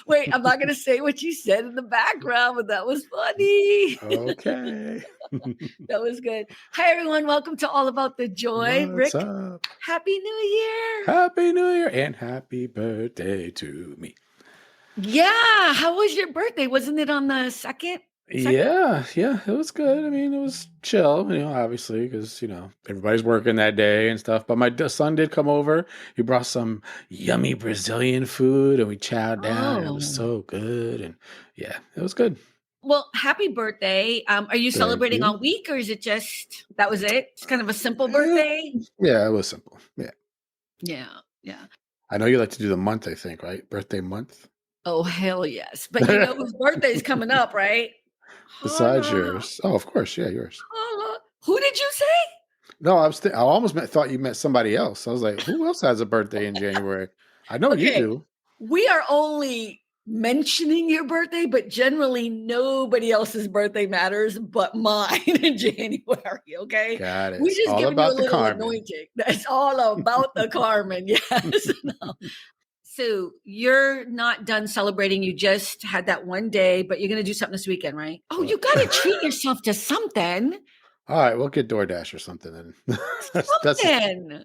Wait, I'm not going to say what you said in the background, but that was funny. Okay. That was good. Hi, everyone. Welcome to All About the Joy. What's Rick, up? Happy New Year. Happy New Year and happy birthday to me. Yeah. How was your birthday? Wasn't it on the second? Yeah, it was good. I mean, it was chill, obviously, because, everybody's working that day and stuff. But my son did come over. He brought some yummy Brazilian food and we chowed down and it was Oh, so good. And yeah, it was good. well, happy birthday. Are you Thank celebrating you. all week or is it just that was it? It's kind of a simple Eh, birthday. Yeah, it was simple. Yeah. Yeah. Yeah. I know you like to do the month, I think, right? Birthday month. Oh, hell yes. But you know whose birthday's coming up, right? Besides Holla, yours. Oh, of course. Yeah, yours. holla. Who did you say? No, I almost thought you met somebody else. I was like, who else has a birthday in January? I know you Okay, do. we are only mentioning your birthday, but generally nobody else's birthday matters but mine in January. Okay, Got it. we It's just all giving you a about the little Carmen. anointing. That's all about the Carmen. Yes. No. So you're not done celebrating. You just had that one day, but you're going to do something this weekend, right? Oh, you got to treat yourself to something. All right, we'll get DoorDash or something then. that's Something.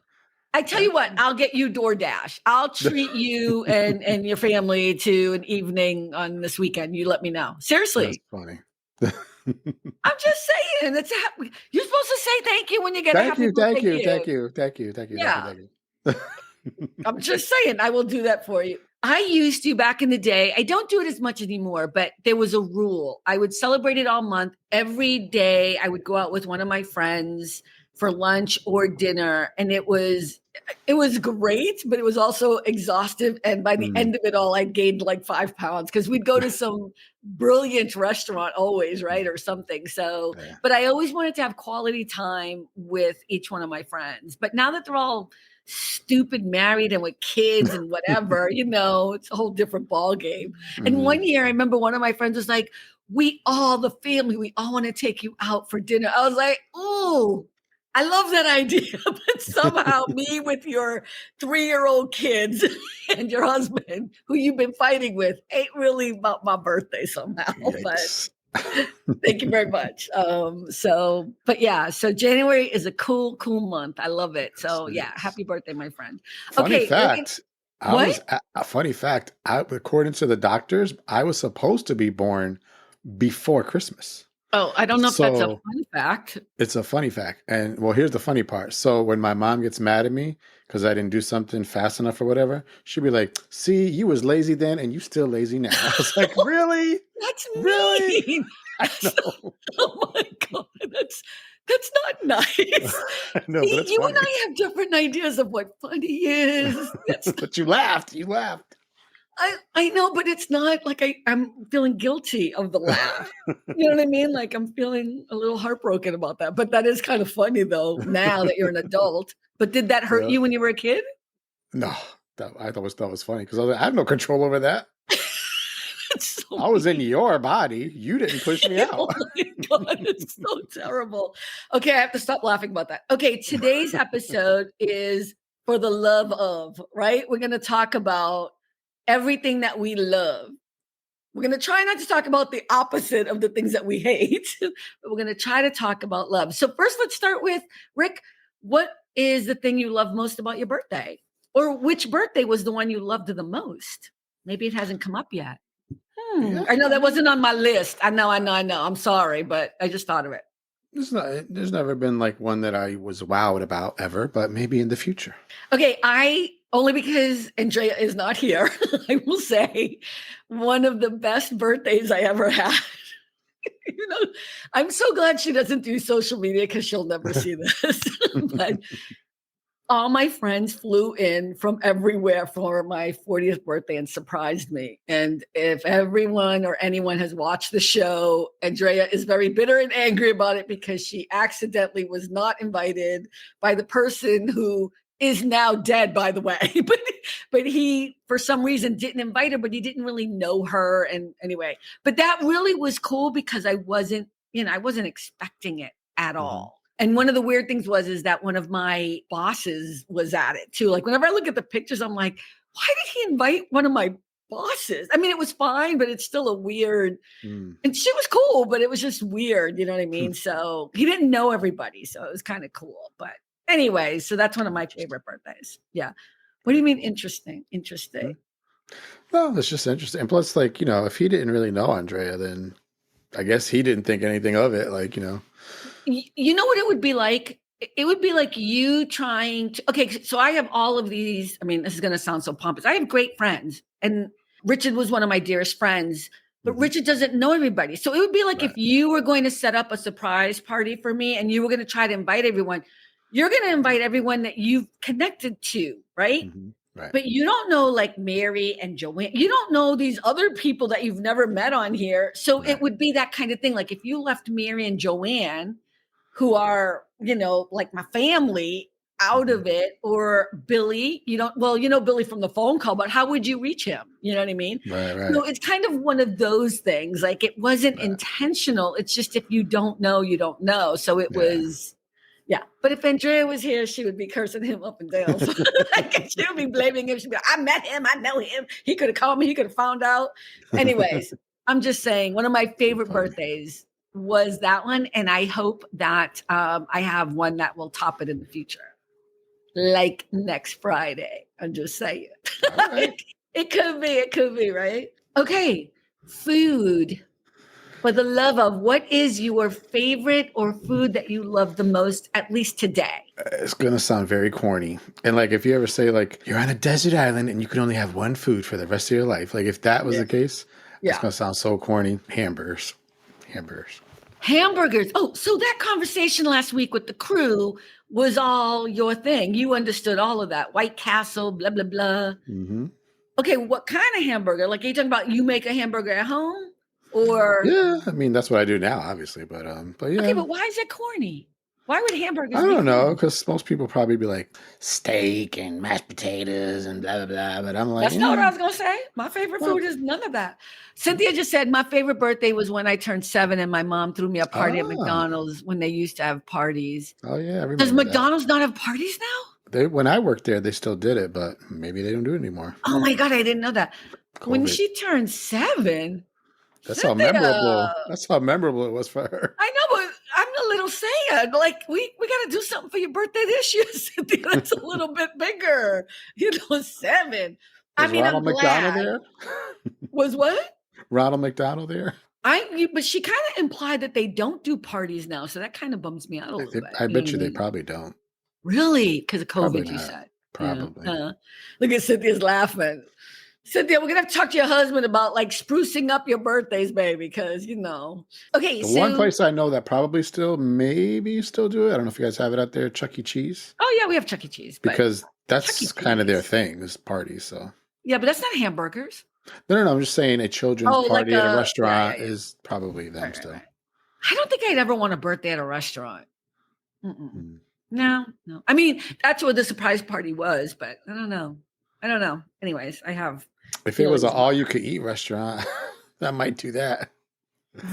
I tell that, you what, I'll get you DoorDash. I'll treat you and your family to an evening on this weekend. You let me know. that's Seriously. funny. I'm just saying. You're supposed to say thank you when you get a Thank happy you, thank birthday you, thank gift. you, thank you, thank you, thank you, Yeah. thank you. I'm just saying I will do that for you. I used to back in the day. I don't do it as much anymore, but there was a rule. I would celebrate it all month. Every day I would go out with one of my friends for lunch or dinner. And it was great, but it was also exhaustive. And by the Mm, end of it all, I gained like 5 pounds because we'd go to some brilliant restaurant always, right? Or something. So, yeah. but I always wanted to have quality time with each one of my friends. But now that they're all stupid married and with kids and whatever, it's a whole different ball game. And Mm. one year I remember one of my friends was like, the family, we all want to take you out for dinner. I was like, oh, I love that idea. But somehow me with your 3-year-old kids and your husband who you've been fighting with ain't really about my birthday somehow. But Yikes. thank you very much. But yeah, so January is a cool month. I love it. Yes, So it yeah, is. happy birthday, my friend. Funny Okay, fact, what? a funny fact, according to the doctors, I was supposed to be born before Christmas. Oh, I don't know if that's a So fun fact. it's a funny fact. And well, here's the funny part. So when my mom gets mad at me because I didn't do something fast enough or whatever, she'll be like, see, you was lazy then and you still lazy now. I was like, really? That's Really? mean. I know. Oh my God. That's not nice. I know, but See, it's you and funny. I have different ideas of what funny is. It's But you laughed. You laughed. I know, but it's not like I'm feeling guilty of the laugh. You know what I mean? Like I'm feeling a little heartbroken about that. But that is kind of funny though, now that you're an adult. But did that hurt Yeah. you when you were a kid? No, I thought was funny because I have no control over that. It's so I was in mean. your body. You didn't push me out. Oh my God, it's so terrible. Okay, I have to stop laughing about that. Okay, today's episode is for the love of, right? We're going to talk about everything that we love. We're going to try not to talk about the opposite of the things that we hate, but we're going to try to talk about love. So, first, let's start with Rick. What is the thing you love most about your birthday? Or which birthday was the one you loved the most? Maybe it hasn't come up yet. Yeah, I know I that mean, wasn't on my list. I know. I'm sorry, but I just thought of it. there's never been like one that I was wowed about ever, but maybe in the future. Okay, I only because Andrea is not here, I will say one of the best birthdays I ever had. you know, I'm so glad she doesn't do social media because she'll never see this. But all my friends flew in from everywhere for my 40th birthday and surprised me. And if everyone or anyone has watched the show, Andrea is very bitter and angry about it because she accidentally was not invited by the person who is now dead, by the way. but he, for some reason, didn't invite her, but he didn't really know her. And anyway, but that really was cool because I wasn't expecting it at Mhm. all. And one of the weird things is that one of my bosses was at it too. Like whenever I look at the pictures, I'm like, why did he invite one of my bosses. I mean, it was fine, but it's still a weird, Mm. and she was cool, but it was just weird. You know what I mean? So he didn't know everybody. So it was kind of cool. But anyway, so that's one of my Interesting. favorite birthdays. Yeah. What do Very you mean cool. interesting? Interesting. Mm. Well, it's just interesting. And plus, like, if he didn't really know Andrea, then I guess he didn't think anything of it. Like, You know what it would be like? It would be like you trying to, okay, so I have all of these. I mean, this is going to sound so pompous. I have great friends, and Richard was one of my dearest friends, but Mhm. Richard doesn't know everybody. So it would be like Right. if you were going to set up a surprise party for me and you were going to try to invite everyone, you're going to invite everyone that you've connected to, right? Right. But you don't know like Mary and Joanne. You don't know these other people that you've never met on here. So it Right. would be that kind of thing. Like if you left Mary and Joanne, who are, like my family, out Mhm. of it, or Billy, Billy from the phone call, but how would you reach him? You know what I mean? Right. So Right. it's kind of one of those things. Like it wasn't Right. intentional. It's just if you don't know, you don't know. So it Yeah. was, yeah. But if Andrea was here, she would be cursing him up and down. So she would be blaming him. She'd be like, I met him. I know him. He could have called me. He could have found out. Anyways, I'm just saying one of my favorite Funny. birthdays was that one. And I hope that I have one that will top it in the future. Like next Friday. I'm just saying. All right. It could be, right? Okay. Food. For the love of, what is your favorite or food that you love the most, at least today? It's gonna sound very corny. And like if you ever say like you're on a desert island and you can only have one food for the rest of your life, like if that was Yeah. the case, that's Yeah. gonna sound so corny. Hamburgers. Hamburgers. Hamburgers. Oh, so that conversation last week with the crew was all your thing. You understood all of that. White Castle, blah, blah, blah. Hmm. Okay, what kind of hamburger? Like, are you talking about you make a hamburger at home? Or, Yeah, I mean that's what I do now, obviously, but okay, yeah, but why is it corny? Why would I hamburgers be don't know corny? because most people probably be like steak and mashed potatoes and blah blah blah, but I'm like, That's not what yeah, I was going to say. My favorite well, food is none of that. Cynthia just said my favorite birthday was when I turned 7 and my mom threw me a party at ah, McDonald's when they used to have parties. oh yeah, I Does remember that. McDonald's not have parties now? They when I worked there, they still did it, but maybe they don't do it anymore. Oh my God, I didn't know that. When COVID. she turned 7, That's how Cynthia, memorable. That's how memorable it was for her. I know, but I'm a little sad. Like, we got to do something for your birthday this year, Cynthia. That's a little bit bigger. 7. I Was mean, I'm Ronald McDonald glad. there? Was what? Ronald McDonald there? But she kind of implied that they don't do parties now, so that kind of bums me out a little bit. I You know bet what you I they mean? probably don't. Really? Because of Probably COVID, you not. said. Yeah. Probably. Look at Cynthia's laughing. Cynthia, we're gonna have to talk to your husband about like sprucing up your birthdays, baby, because Okay, The one so place I know that probably still maybe still do it. I don't know if you guys have it out there, Chuck E. Cheese, oh yeah, we have Chuck E. Cheese, but because Chuck E. that's kind of their Cheese. thing, is parties. So Yeah, but that's not hamburgers. no. I'm just saying a children's Oh, like party at a yeah, restaurant yeah. is probably them Right, right, still. right. I don't think I'd ever want a birthday at a restaurant. Mm-mm. Mm. No, no. I mean, that's what the surprise party was, but I don't know. Anyways, I have If it was an feelings about that. all-you-could-eat restaurant, I might do that.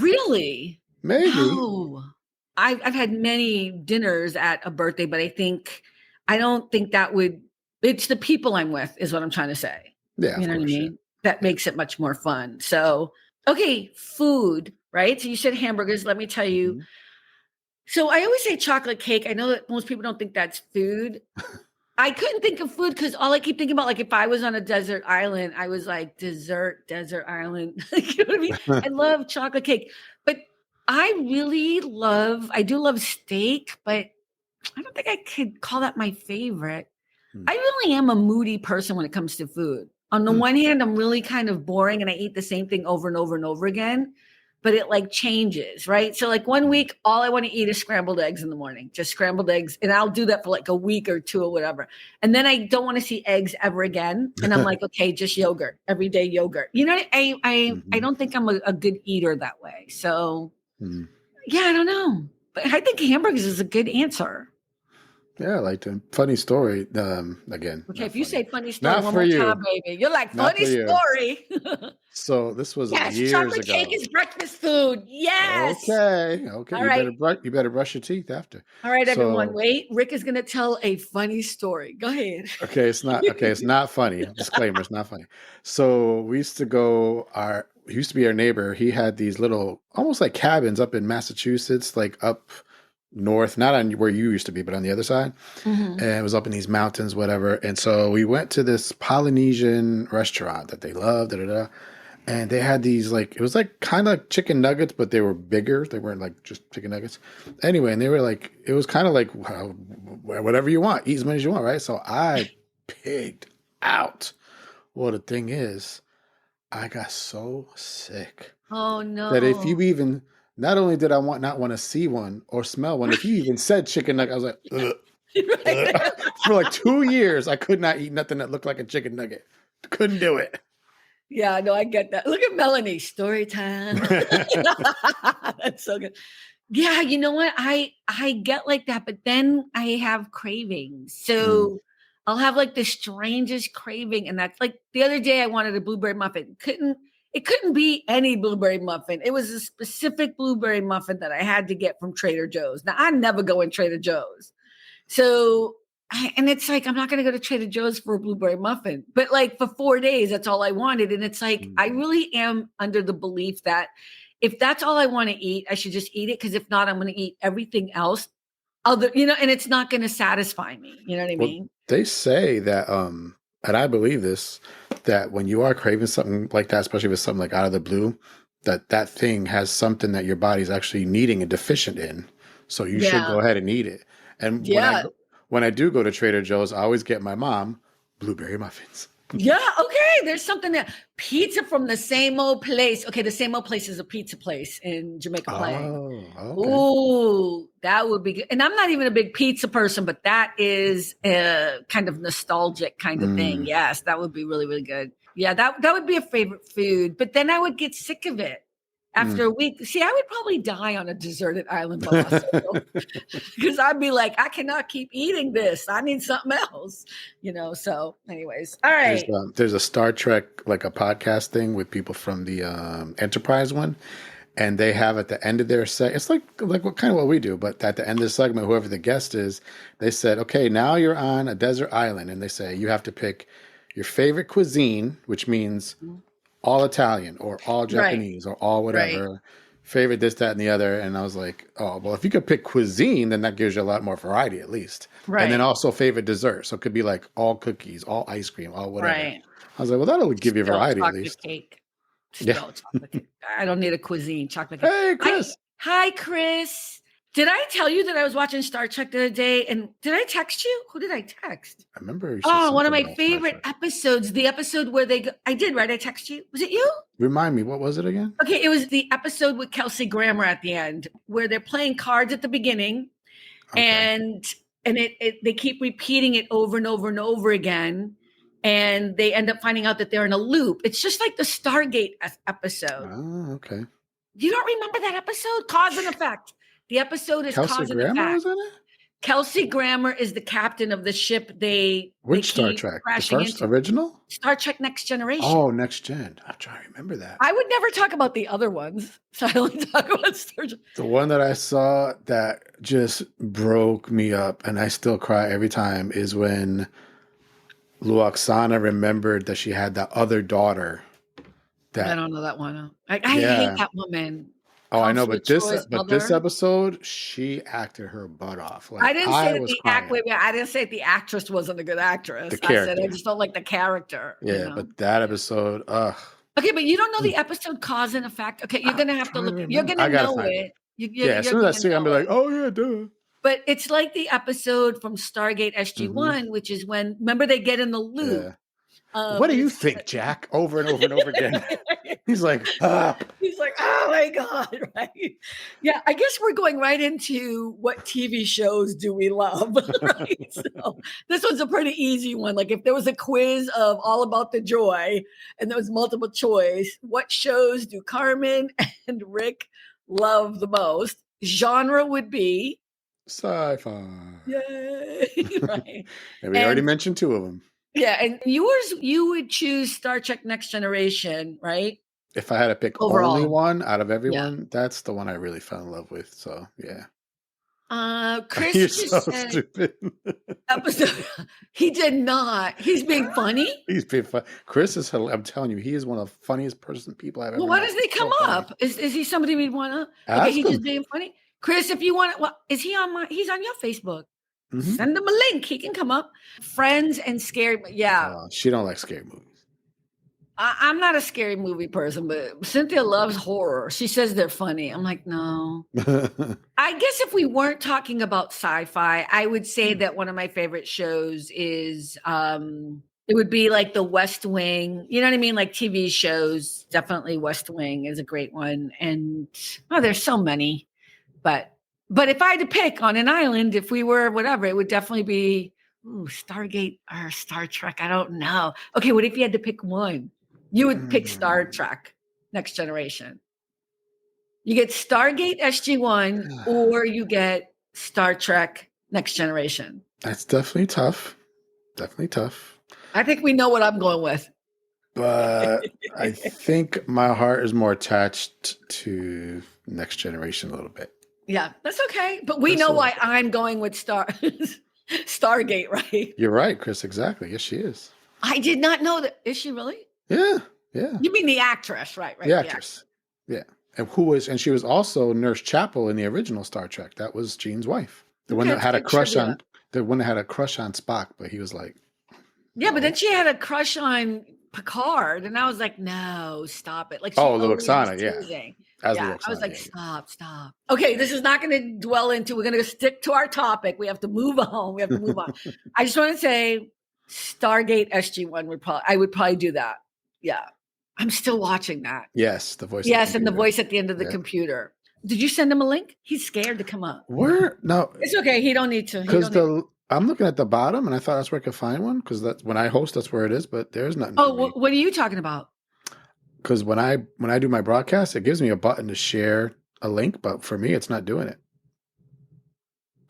Really? Maybe. No. I've had many dinners at a birthday, but I don't think that would. It's the people I'm with, is what I'm trying to say. Yeah, You of know what I course. Yeah. mean? That Yeah. makes it much more fun. So, okay, food, right? So you said hamburgers. Let me tell you. Mhm. So I always say chocolate cake. I know that most people don't think that's food. I couldn't think of food because all I keep thinking about, like if I was on a desert island, I was like desert island. You know what I mean? I love chocolate cake, but I do love steak, but I don't think I could call that my favorite. Hmm. I really am a moody person when it comes to food. On the Hmm. one hand, I'm really kind of boring and I eat the same thing over and over and over again, but it like changes, right? So like one week, all I want to eat is scrambled eggs in the morning, just scrambled eggs. And I'll do that for like a week or two or whatever. And then I don't want to see eggs ever again. And I'm like, okay, just yogurt, everyday yogurt. I Mhm. don't think I'm a good eater that way. So Mhm. yeah, I don't know. But I think hamburgers is a good answer. Yeah, I liked him. Funny story. Again, Okay, not if you funny. say funny story Not one for more time, you. baby, you're like, Not funny for you. story. So this was Yes, years chocolate cake ago. is breakfast food. Yes. Okay. Okay. All right. You better brush your teeth after. All right, everyone. So Wait. Rick is going to tell a funny story. Go ahead. okay, it's not funny. Disclaimer, it's not funny. So we used to go he used to be our neighbor. He had these little almost like cabins up in Massachusetts, like up north, not on where you used to be, but on the other side. Mhm. And it was up in these mountains, whatever. And so we went to this Polynesian restaurant that they loved, and they had these like it was like kind of like chicken nuggets, but they were bigger. They weren't like just chicken nuggets. Anyway, and they were like it was kind of like whatever you want, eat as many as you want, right? So I pigged out. Well, the thing is, I got so sick Oh, that if no. you even not only did I not want to see one or smell one, if you even said chicken nugget, I was like, ugh. Right there. For like 2 years, I could not eat nothing that looked like a chicken nugget. Couldn't do it. Yeah, no, I get that. Look at Melanie. Story time. That's so good. Yeah, you know what? I get like that, but then I have cravings. Mm. So I'll have like the strangest craving, and that's like the other day I wanted a blueberry muffin. It couldn't be any blueberry muffin. It was a specific blueberry muffin that I had to get from Trader Joe's. Now I never go in Trader Joe's. So and it's like I'm not going to go to Trader Joe's for a blueberry muffin, but like for 4 days, that's all I wanted. And it's like I Mm. really am under the belief that if that's all I want to eat, I should just eat it. Because if not, I'm going to eat everything else, and it's not going to satisfy me. You know what I Well, mean? they say that, and I believe this, that when you are craving something like that, especially if it's something like out of the blue, that thing has something that your body's actually needing and deficient in. So you should Yeah, go ahead and eat it. And yeah. when I do go to Trader Joe's, I always get my mom blueberry muffins. Yeah, okay. There's something that pizza from the same old place. Okay, the same old place is a pizza place in Jamaica Plain. Oh, okay. Ooh, that would be good. And I'm not even a big pizza person, but that is a kind of nostalgic kind of thing. Mm. Yes, that would be really, really good. Yeah, that would be a favorite food. But then I would get sick of it after Mm. a week. See, I would probably die on a deserted island by myself because I'd be like, I cannot keep eating this. I need something else, So, anyways, all right. There's a Star Trek like a podcast thing with people from the Enterprise one, and they have at the end of their set, it's like what kind of what we do, but at the end of the segment, whoever the guest is, they said, okay, now you're on a desert island, and they say you have to pick your favorite cuisine, which means all Italian or all Right, Japanese or all right, whatever, favorite this, that, and the other. And I was like, oh, well, if you could pick cuisine, then that gives you a lot more variety at least. And then right, also favorite dessert. So it could be like all cookies, all ice cream, all whatever. right. I was like, well, that'll give you Still variety at chocolate least. cake. Yeah. Still chocolate cake. I don't need a cuisine, chocolate cake. Hey, Hi, Chris. hi, Chris. Did I tell you that I was watching Star Trek the other day? And did I text you? Who did I text? I remember you said Oh, one of something my about Star favorite Trek. episodes. The episode where I did, right? I text you. Was it you? Remind me, what was it again? Okay, it was the episode with Kelsey Grammer at the end, where they're playing cards at the beginning, Okay. and they keep repeating it over and over and over again, and they end up finding out that they're in a loop. It's just like the Stargate episode. Oh, okay. You don't remember that episode? Cause and effect. The episode is Kelsey cause and Grammer effect. was in it? Kelsey Grammer is the captain of the ship they Which Star keep Trek? The crashing first into. original? Star Trek Next Generation. Oh, Next Gen. I'm trying to remember that. I would never talk about the other ones. So I only talk about Star Trek. The one that I saw that just broke me up and I still cry every time is when Luoxana remembered that she had that other daughter. I don't know that one. I hate Yeah. that woman. Oh, I know, Constantly Troy's but this mother. episode, she acted her butt off. I Like didn't say I that was the act. crying. Wait, I didn't say that the actress wasn't a good actress. The I said I character. just don't like the character. Yeah, but that episode, ugh. Okay, but you don't know the episode cause and effect. Okay, you're I'm gonna have to trying to look. You're remember. gonna I gotta know find it. it. You're, Yeah, as you're soon as I gonna see it, I'm know be like, it. oh yeah, duh. But it's like the episode from Stargate Hmm. SG-1, which is when remember they get in the loop. Yeah. What do And you it's think, Jack? Over and over and over again. He's like, ah. he's like, oh my god, right? Yeah, I guess we're going right into what TV shows do we love, right? So this one's a pretty easy one. Like if there was a quiz of all about the joy, and there was multiple choice, what shows do Carmen and Rick love the most? Genre would be Sci-fi. Yay! Right. And we already And mentioned two of them. yeah, and yours, you would choose Star Trek Next Generation, right? If I had to pick only Overall. one out of Yeah. everyone, that's the one I really fell in love with. So yeah. Chris You're so just said stupid. episode. He did not. He's being funny. He's been fun. Chris is. I'm telling you, he is one of the funniest people I've Well, ever why met. doesn't he come So funny. up? Is he somebody we'd want to? Okay, Ask he's just him. being funny. Chris, if you want, well, is he on my? He's on your Facebook. Hmm. Send him a link. He can come up. Friends and scary. Yeah, She don't like scary movies. I'm not a scary movie person, but Cynthia loves horror. She says they're funny. I'm like, no. I guess if we weren't talking about sci-fi, I would say that one of my favorite shows is it would be like The West Wing. You know what I mean? Like TV shows. Definitely West Wing is a great one. And there's so many. But if I had to pick on an island, if we were whatever, it would definitely be Stargate or Star Trek. I don't know. Okay, what if you had to pick one? You would pick Star Trek Next Generation. You get Stargate SG-1 or you get Star Trek Next Generation. That's definitely tough. Definitely tough. I think we know what I'm going with. But I think my heart is more attached to Next Generation a little bit. Yeah, that's okay. But we know why I'm going with Stargate, right? You're right, Chris. Exactly. Yes, she is. I did not know that. Is she really? Yeah. Yeah. You mean the actress, right? The actress. Yeah. And she was also Nurse Chapel in the original Star Trek. That was Gene's wife. The one that had a crush on Spock, but he was like, yeah, but then she had a crush on Picard, and I was like, no, stop it. Like, the Luxana, yeah. I was like, stop. Okay, this is not going to dwell into. We're going to stick to our topic. We have to move on. I just want to say, Stargate SG-1 I would probably do that. Yeah, I'm still watching that. Yes, the voice. Yes, and the voice at the end of the computer. Did you send him a link? He's scared to come up. No, it's okay. He don't need to. Because I'm looking at the bottom, and I thought that's where I could find one. Because that's when I host, that's where it is. But there's nothing. Oh, what are you talking about? Because when I do my broadcast, it gives me a button to share a link, but for me, it's not doing it.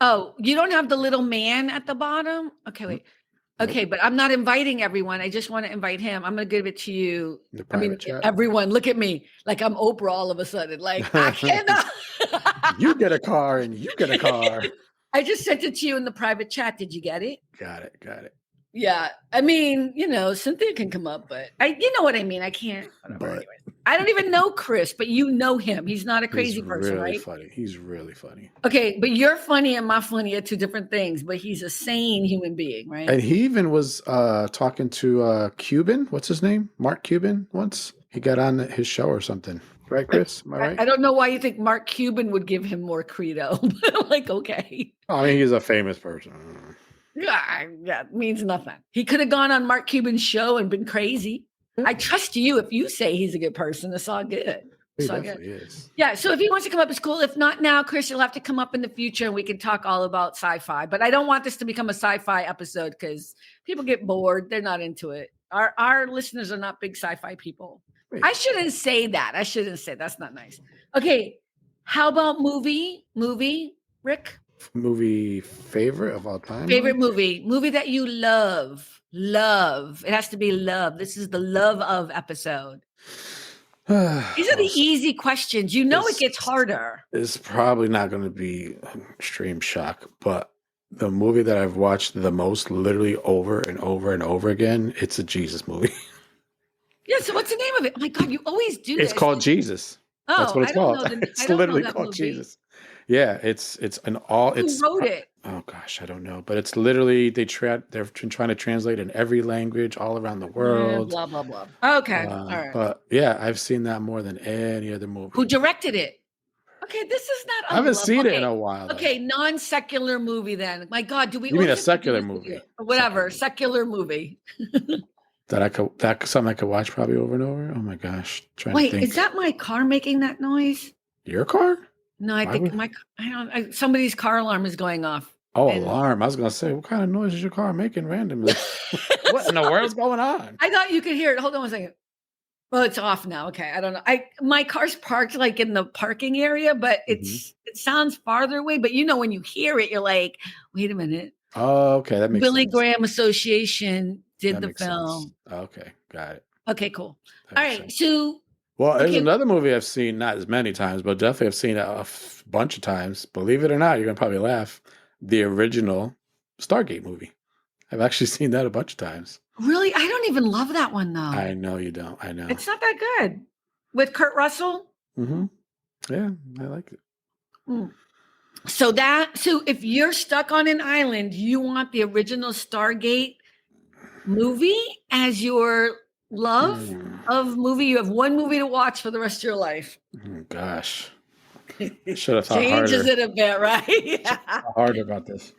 Oh, you don't have the little man at the bottom? Okay, wait. Okay, nope. But I'm not inviting everyone. I just want to invite him. I'm going to give it to you. Chat. Everyone, look at me. Like I'm Oprah all of a sudden. Like, I cannot. You get a car and you get a car. I just sent it to you in the private chat. Did you get it? Got it. Yeah. I mean, Cynthia can come up, but you know what I mean? I can't. Anyway. I don't even know Chris, but you know him. He's not a crazy person, right? He's really funny. Okay, but you're funny and my funny are two different things, but he's a sane human being, right? And he even was talking to Cuban. What's his name? Mark Cuban once. He got on his show or something. Right, Chris? Am I right? I don't know why you think Mark Cuban would give him more credo. But I'm like, okay. I mean, he's a famous person. Yeah, it means nothing. He could have gone on Mark Cuban's show and been crazy. I trust you if you say he's a good person. It's all good. He definitely is. Yeah, so if he wants to come up, it's cool. If not now, Chris, you'll have to come up in the future and we can talk all about sci-fi. But I don't want this to become a sci-fi episode because people get bored. They're not into it. Our listeners are not big sci-fi people. Wait. I shouldn't say that. That's not nice. Okay, how about movie, Rick? Movie favorite of all time? Favorite movie that you love. It has to be love. This is the love of episode. These are the easy questions. It gets harder. It's probably not going to be an extreme shock, but the movie that I've watched the most, literally over and over and over again, it's a Jesus movie. Yeah, so what's the name of it? Oh my God, you always do this. It's called Jesus. Oh, that's what it's called. It's literally called Jesus. Yeah, it's an all. Who wrote it? Oh gosh, I don't know, but it's literally they're trying to translate in every language all around the world. Blah blah blah. Okay, all right. But yeah, I've seen that more than any other movie. Who directed it? Okay, this is not. I haven't seen it in a while. Okay, non-secular movie then. My God, do we? You mean a secular movie? Whatever, secular movie. That's something I could watch probably over and over. Oh my gosh! Wait, is that my car making that noise? Your car? No, I think somebody's car alarm is going off. Oh, alarm. I was going to say, what kind of noise is your car making randomly? What in the world's going on? I thought you could hear it. Hold on one second. Well, it's off now. Okay, I don't know. My car's parked like in the parking area, but it sounds farther away. But when you hear it, you're like, wait a minute. Oh, okay, that makes Billy sense. Graham Association did That the makes sense. film. Okay, got it. Okay, cool. That All makes right, sense. so Well, there's okay, another movie I've seen, not as many times, but definitely I've seen it a bunch of times. Believe it or not, you're gonna probably laugh. The original Stargate movie. I've actually seen that a bunch of times. really, I don't even love that one though. I know you don't. I know. It's not that good with Kurt Russell. Mm-hmm. Yeah, I like it. Mm. So if you're stuck on an island, you want the original Stargate movie as your love of movie. You have one movie to watch for the rest of your life. Gosh, should have thought Changes harder. it a bit, right? Harder about this.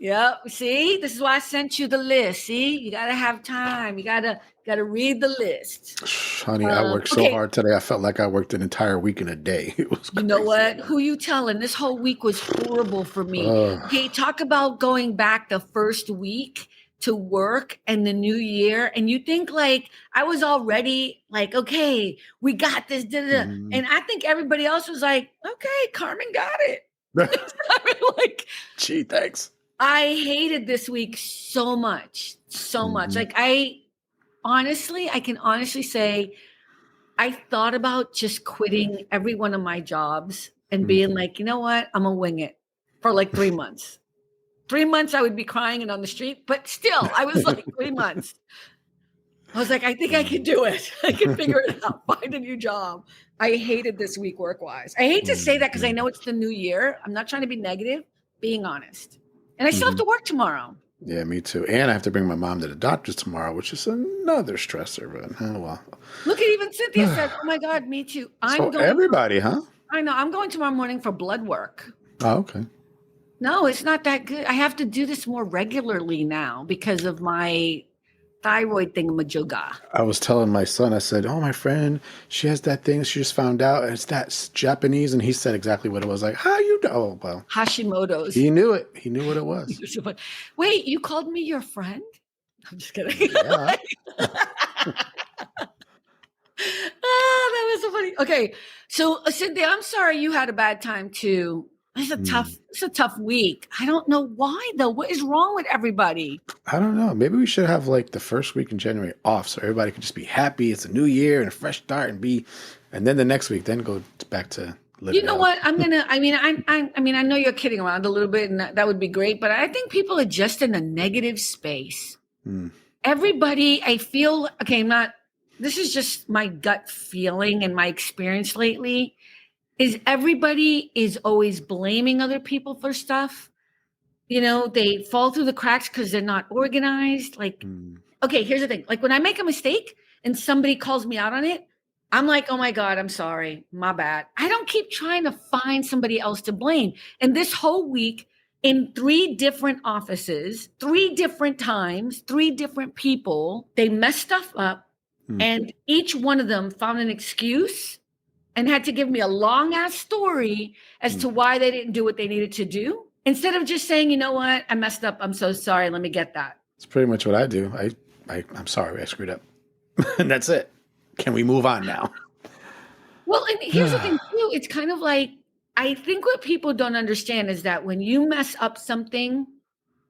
Yep. See, this is why I sent you the list. See, you gotta have time. You gotta read the list. Honey, I worked so hard today. I felt like I worked an entire week in a day. It was crazy. You know what? Who you telling? This whole week was horrible for me. Okay, talk about going back the first week to work and the new year, and you think like I was already like, okay, we got this, and I think everybody else was like, okay, Carmen got it. Like, gee, thanks. I hated this week so much. Like I can honestly say I thought about just quitting every one of my jobs and being like, you know what? I'm gonna wing it for like 3 months. 3 months I would be crying and on the street, but still I was like 3 months. I was like, I think I can do it. I can figure it out. Find a new job. I hated this week work-wise. I hate to say that because I know it's the new year. I'm not trying to be negative, being honest. And I still have to work tomorrow. Yeah, me too. And I have to bring my mom to the doctor's tomorrow, which is another stressor. But well. Look at even Cynthia said, "Oh my God, me too." So everybody, huh? I know. I'm going tomorrow morning for blood work. Oh, okay. No, it's not that good. I have to do this more regularly now because of my thyroid thingamajoga. I was telling my son, I said, "Oh, my friend, she has that thing. She just found out it's that Japanese," and he said exactly what it was. Like, how you know? Oh, well, Hashimoto's. He knew it. He knew what it was. Wait, you called me your friend? I'm just kidding. Yeah. Oh, that was so funny. Okay, so Cynthia, I'm sorry you had a bad time too. It's a tough week. I don't know why though. What is wrong with everybody? I don't know. Maybe we should have like the first week in January off so everybody can just be happy. It's a new year and a fresh start and then the next week, then go back to living. You know what? I know you're kidding around a little bit and that would be great, but I think people are just in a negative space. Everybody, I feel, this is just my gut feeling and my experience lately. Is everybody is always blaming other people for stuff. They fall through the cracks because they're not organized. Like, okay, here's the thing. Like when I make a mistake and somebody calls me out on it, I'm like, oh my God, I'm sorry. My bad. I don't keep trying to find somebody else to blame. And this whole week in 3 different offices, 3 different times, 3 different people, they messed stuff up and each one of them found an excuse and had to give me a long ass story as to why they didn't do what they needed to do. Instead of just saying, you know what, I messed up. I'm so sorry. Let me get that. It's pretty much what I do. I'm sorry. I screwed up. And that's it. Can we move on now? Well, and here's the thing too. It's kind of like, I think what people don't understand is that when you mess up something,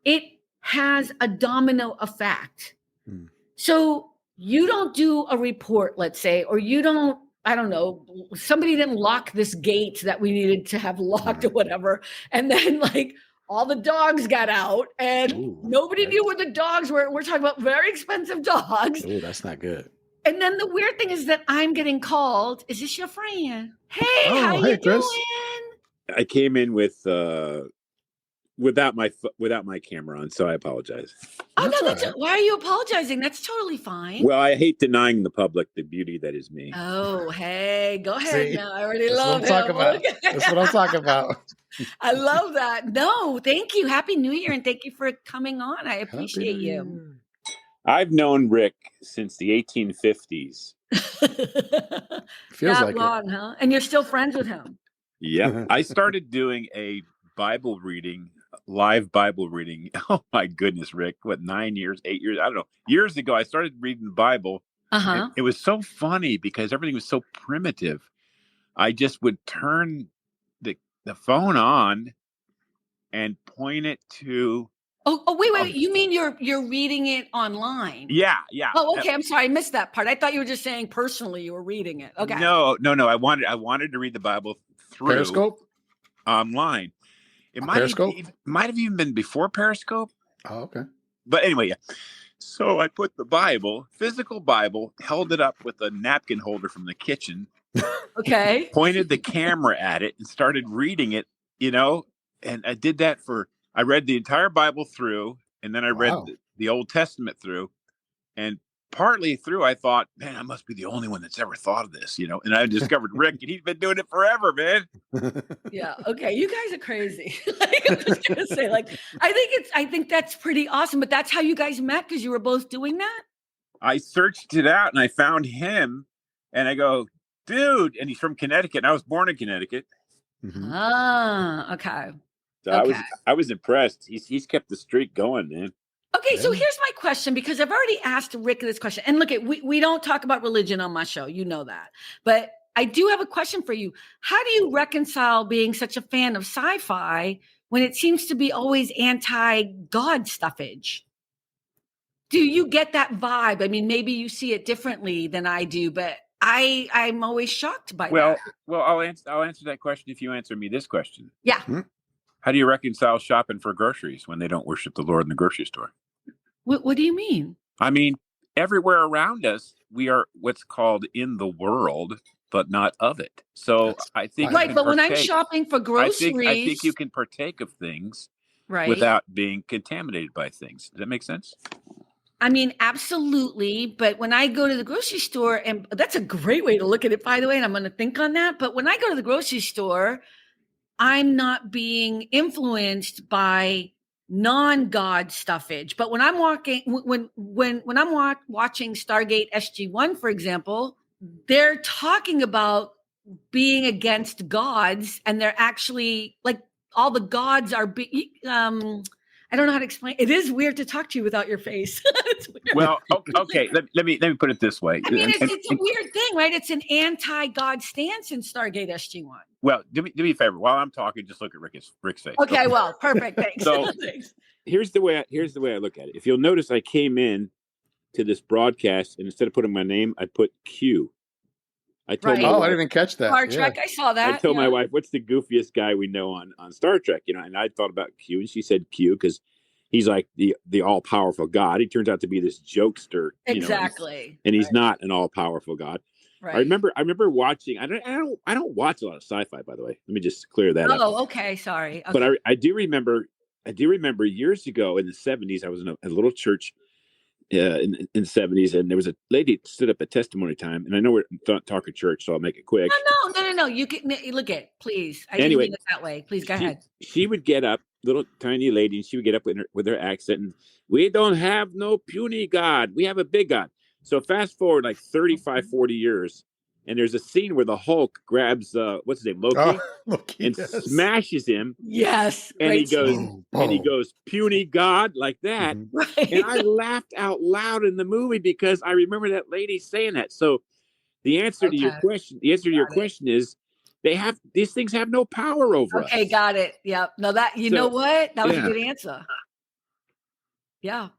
it has a domino effect. So you don't do a report, let's say, or you don't, I don't know, somebody didn't lock this gate that we needed to have locked or whatever. And then like all the dogs got out and nobody knew where the dogs were. We're talking about very expensive dogs. Ooh, that's not good. And then the weird thing is that I'm getting called. Is this your friend? Hey, how you Chris. doing? I came in without my camera on, so I apologize. Oh, no, why are you apologizing? That's totally fine. Well, I hate denying the public the beauty that is me. Oh, hey, go ahead now. I already love him. That's what I'm talking about. I love that. No, thank you. Happy New Year, and thank you for coming on. I appreciate you. I've known Rick since the 1850s. Feels that like long, it. Huh? And you're still friends with him. Yeah. I started doing a Bible reading, live Bible reading. Oh my goodness, Rick. What, 9 years, 8 years? I don't know. Years ago, I started reading the Bible Uh-huh. It was so funny because everything was so primitive. I just would turn the phone on and point it to Wait. You mean you're reading it online? yeah. Oh, okay. I'm sorry. I missed that part. I thought you were just saying personally you were reading it. Okay. No. I wanted to read the Bible through Periscope? online. It Periscope? might have even been before Periscope. Oh, okay. But anyway, yeah. So I put the physical Bible, held it up with a napkin holder from the kitchen, Okay. pointed the camera at it, and started reading it. And I did that I read the entire Bible through, and then I read the Old Testament through, and partly through, I thought, man, I must be the only one that's ever thought of this, and I discovered Rick, and he's been doing it forever, man. Yeah. Okay. You guys are crazy. I'm just gonna say, I think that's pretty awesome. But that's how you guys met, because you were both doing that. I searched it out and I found him, and I go, dude, and he's from Connecticut, and I was born in Connecticut. Mm-hmm. Ah, okay. So Okay. I was impressed. He's kept the streak going, man. Okay, so Yeah. here's my question, because I've already asked Rick this question. And look, we don't talk about religion on my show. You know that. But I do have a question for you. How do you reconcile being such a fan of sci-fi when it seems to be always anti-God stuffage? Do you get that vibe? I mean, maybe you see it differently than I do, but I'm always shocked by that. Well, I'll answer that question if you answer me this question. Yeah. How do you reconcile shopping for groceries when they don't worship the Lord in the grocery store? What do you mean? I mean, everywhere around us, we are what's called in the world, but not of it. So I think Right, but when I'm shopping for groceries, I think you can partake of things without being contaminated by things. Does that make sense? I mean, absolutely. But when I go to the grocery store, and that's a great way to look at it, by the way, and I'm going to think on that. But when I go to the grocery store, I'm not being influenced by non-God stuffage. But when I'm watching Stargate SG-1, for example, they're talking about being against gods, and they're actually like all the gods are I don't know how to explain. It is weird to talk to you without your face. Well, okay. Let me put it this way. I mean, it's a weird thing, right? It's an anti-God stance in Stargate SG-1. Well, do me a favor. While I'm talking, just look at Rick's face. Okay, well, perfect. Thanks. So Thanks. here's the way I look at it. If you'll notice, I came in to this broadcast, and instead of putting my name, I put Q. I told my wife, I didn't catch that. Star Trek, I saw that. I told my wife, what's the goofiest guy we know on Star Trek? And I thought about Q, and she said Q because he's like the all powerful God. He turns out to be this jokester, exactly, and he's not an all powerful God. Right. I remember watching. I don't watch a lot of sci-fi, by the way. Let me just clear that up. Oh, okay, sorry. Okay. But I do remember years ago in the 70s, I was in a little church in the 70s, and there was a lady that stood up at testimony time, and I know we're talking church, so I'll make it quick. No. You can look at, please. I Anyway, didn't mean it that way. Please go ahead. She would get up, little tiny lady, and she would get up with her accent, and we don't have no puny God. We have a big God. So fast forward like 35, 40 years, and there's a scene where the Hulk grabs what's his name, Loki, and smashes him. Yes, and he goes, puny God, like that. Right. And I laughed out loud in the movie because I remember that lady saying that. So the answer to your question is these things have no power over us. Okay, got it. Yep. No, that know what? That was a good answer. Yeah.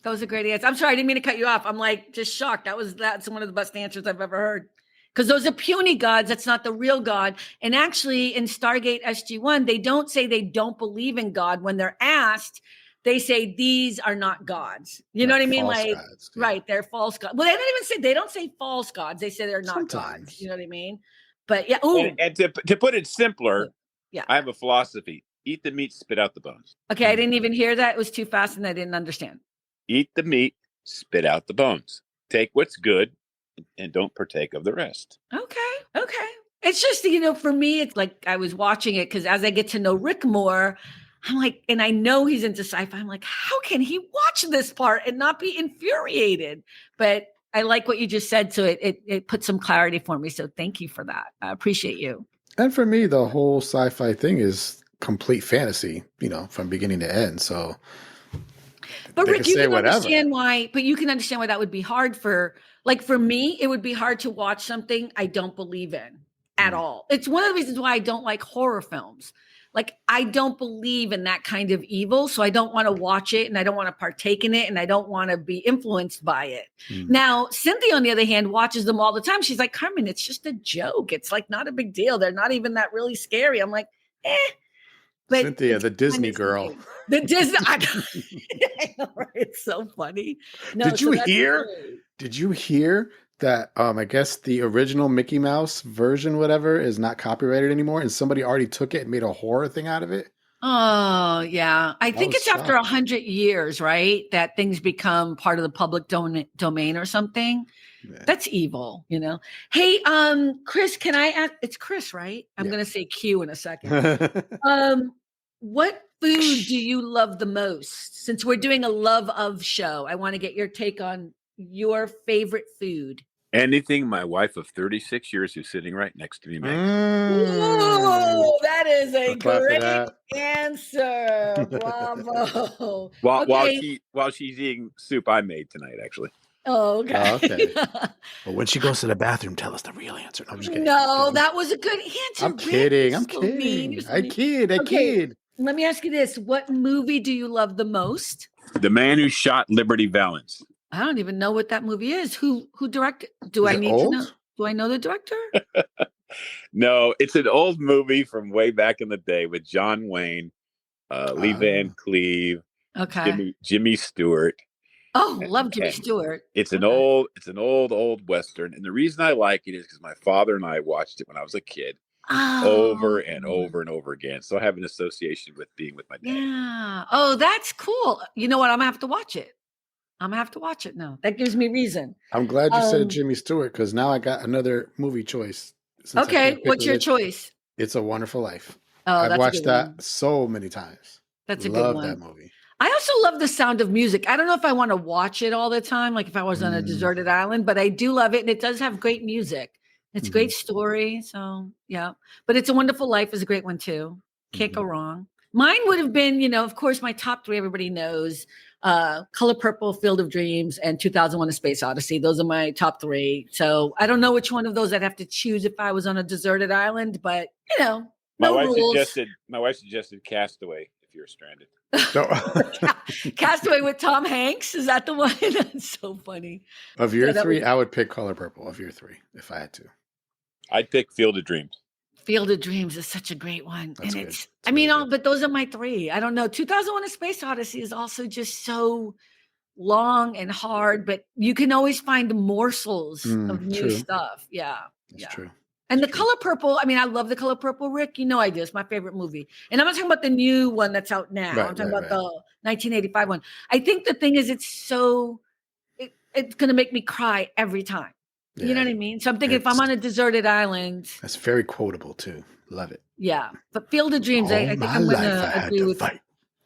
That was a great answer. I'm sorry, I didn't mean to cut you off. I'm like just shocked. That's one of the best answers I've ever heard. Because those are puny gods. That's not the real God. And actually, in Stargate SG-1, they don't say they don't believe in God. When they're asked, they say these are not gods. You know what I mean? Like, gods, right? They're false gods. Well, they don't say false gods. They say they're not gods. You know what I mean? But yeah. And to put it simpler, I have a philosophy: eat the meat, spit out the bones. Okay, I didn't even hear that. It was too fast, and I didn't understand. Eat the meat, spit out the bones. Take what's good and don't partake of the rest. Okay. It's just, for me, it's like I was watching it because as I get to know Rick more, I'm like, and I know he's into sci-fi. I'm like, how can he watch this part and not be infuriated? But I like what you just said. So it put some clarity for me. So thank you for that. I appreciate you. And for me, the whole sci-fi thing is complete fantasy, from beginning to end. So but Rick, you can understand why. But you can understand why that would be hard for Like for me, it would be hard to watch something I don't believe in at all. It's one of the reasons why I don't like horror films. Like I don't believe in that kind of evil, so I don't want to watch it and I don't want to partake in it and I don't want to be influenced by it. Now, Cynthia, on the other hand, watches them all the time. She's like, Carmen, it's just a joke. It's like not a big deal. They're not even that really scary. I'm like, But Cynthia, the Disney girl. The Disney. I know, right? It's so funny. No, Did you hear? Did you hear that? I guess the original Mickey Mouse version, whatever, is not copyrighted anymore, and somebody already took it and made a horror thing out of it. Oh yeah, I think it's after 100 years, right? That things become part of the public domain or something. Yeah. That's evil, you know. Hey, Chris, can I ask? It's Chris, right? I'm gonna say Q in a second. What food do you love the most? Since we're doing a love of show, I want to get your take on your favorite food. Anything my wife of 36 years who's sitting right next to me makes. Ooh, that is a great answer. Bravo. While she's eating soup I made tonight, actually. Oh, okay. Oh, okay. Well, when she goes to the bathroom, tell us the real answer. No, I'm just kidding. No, that was a good answer. I'm kidding. I'm kidding. I kid. Let me ask you this. What movie do you love the most? The Man Who Shot Liberty Valance. I don't even know what that movie is. Who directed? Do I need to know? Do I know the director? No, it's an old movie from way back in the day with John Wayne, Lee Van Cleave, Jimmy Stewart. Oh, love Jimmy Stewart. It's an old Western. And the reason I like it is because my father and I watched it when I was a kid. Over and over and over again. So I have an association with being with my dad. Yeah. Oh, that's cool. You know what? I'm gonna have to watch it. now. That gives me reason. I'm glad you said Jimmy Stewart because now I got another movie choice. Okay, what's your choice? It's A Wonderful Life. Oh, I've watched that so many times. That's a good one. Love that movie. I also love The Sound of Music. I don't know if I want to watch it all the time, like if I was on a deserted island, but I do love it, and it does have great music. It's a great story. So yeah, but It's a Wonderful Life is a great one too. Can't go wrong. Mine would have been, of course, my top three, everybody knows, Color Purple, Field of Dreams, and 2001: A Space Odyssey. Those are my top three. So I don't know which one of those I'd have to choose if I was on a deserted island, but my wife suggested Castaway if you're stranded. Castaway with Tom Hanks. Is that the one? That's so funny. Of your three, I would pick Color Purple. Of your three, if I had to. I'd pick Field of Dreams. Field of Dreams is such a great one. That's and good. But those are my three. I don't know. 2001: A Space Odyssey is also just so long and hard, but you can always find morsels of new stuff. Yeah. That's true. And The Color Purple, I love The Color Purple, Rick. I do. It's my favorite movie. And I'm not talking about the new one that's out now. I'm talking about the 1985 one. I think the thing is it's going to make me cry every time. Yeah. You know what I mean? So I'm thinking if I'm on a deserted island. That's very quotable too. Love it. Yeah. But Field of Dreams, I think I'm going to agree with.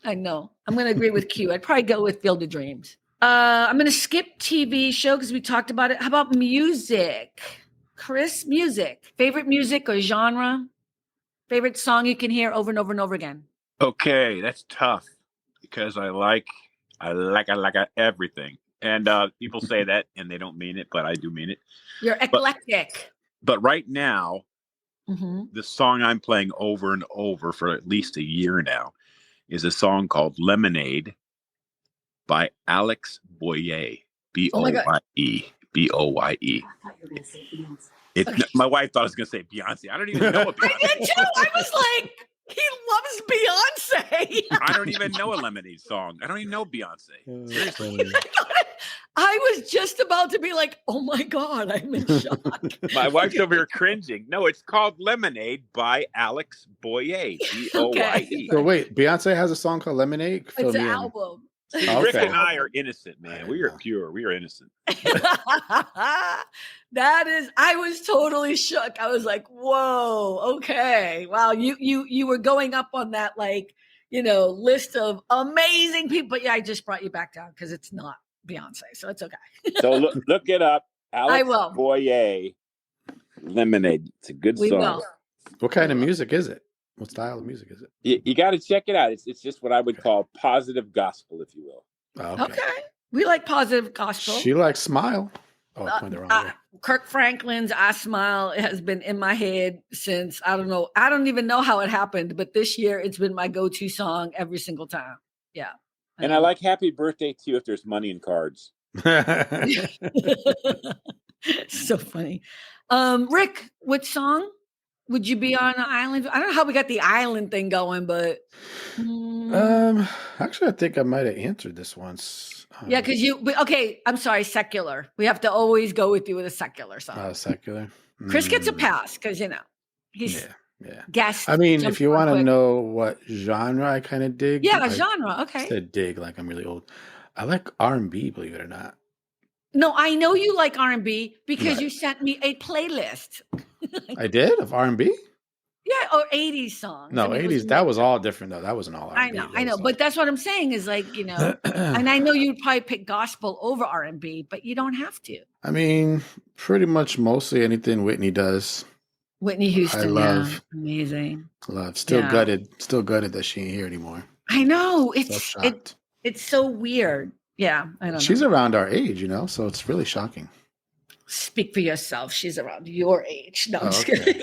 I know. I'm going to agree with Q. I'd probably go with Field of Dreams. I'm going to skip TV show because we talked about it. How about music? Chris, music. Favorite music or genre? Favorite song you can hear over and over and over again? Okay, that's tough because I like everything. And people say that and they don't mean it, but I do mean it. You're eclectic. But right now, the song I'm playing over and over for at least a year now is a song called Lemonade by Alex Boyer. Boye. Boye. My wife thought I was going to say Beyonce. I don't even know what Beyonce I did too. I was like, he loves Beyonce. I don't even know a Lemonade song. I don't even know Beyonce. Seriously. I was just about to be like, oh my God, I'm in shock. My wife's over here cringing. No, it's called Lemonade by Alex Boyer. Boye. So wait, Beyonce has a song called Lemonade? It's an album. See, Rick and I are innocent, man. We are pure. We are innocent. I was totally shook. I was like, whoa, okay. Wow. You were going up on that, list of amazing people. But yeah, I just brought you back down because it's not Beyonce. So it's okay. So look it up. Alex I will. Boyer, Lemonade. It's a good song. Will. What kind of music is it? What style of music is it? You got to check it out. It's just what I would call positive gospel, if you will. Okay. We like positive gospel. She likes Smile. Oh, I pointed the wrong way. Kirk Franklin's I Smile has been in my head since, I don't know. I don't even know how it happened, but this year it's been my go-to song every single time. Yeah. And I like Happy Birthday too if there's money in cards. So funny. Rick, what song would you be on an island? I don't know how we got the island thing going, but actually I think I might have answered this once. Yeah, because okay, I'm sorry, secular. We have to always go with you with a secular song. Secular. Chris gets a pass because he's guest. I mean, if you want to know what genre I kind of dig, genre. Okay. I said dig like I'm really old. I like R&B, believe it or not. No, I know you like R&B because you sent me a playlist. I did of R&B. Yeah, or 80s songs. No, 80s. That was all different though. That wasn't all R&B. I know, but that's what I'm saying is like, and I know you'd probably pick gospel over R&B, but you don't have to. I mean, pretty much mostly anything Whitney does. Whitney Houston, I love. Amazing. Love. Still gutted that she ain't here anymore. I know. It's so weird. Yeah, I don't know. She's around our age, so it's really shocking. Speak for yourself. She's around your age. No, I'm just kidding.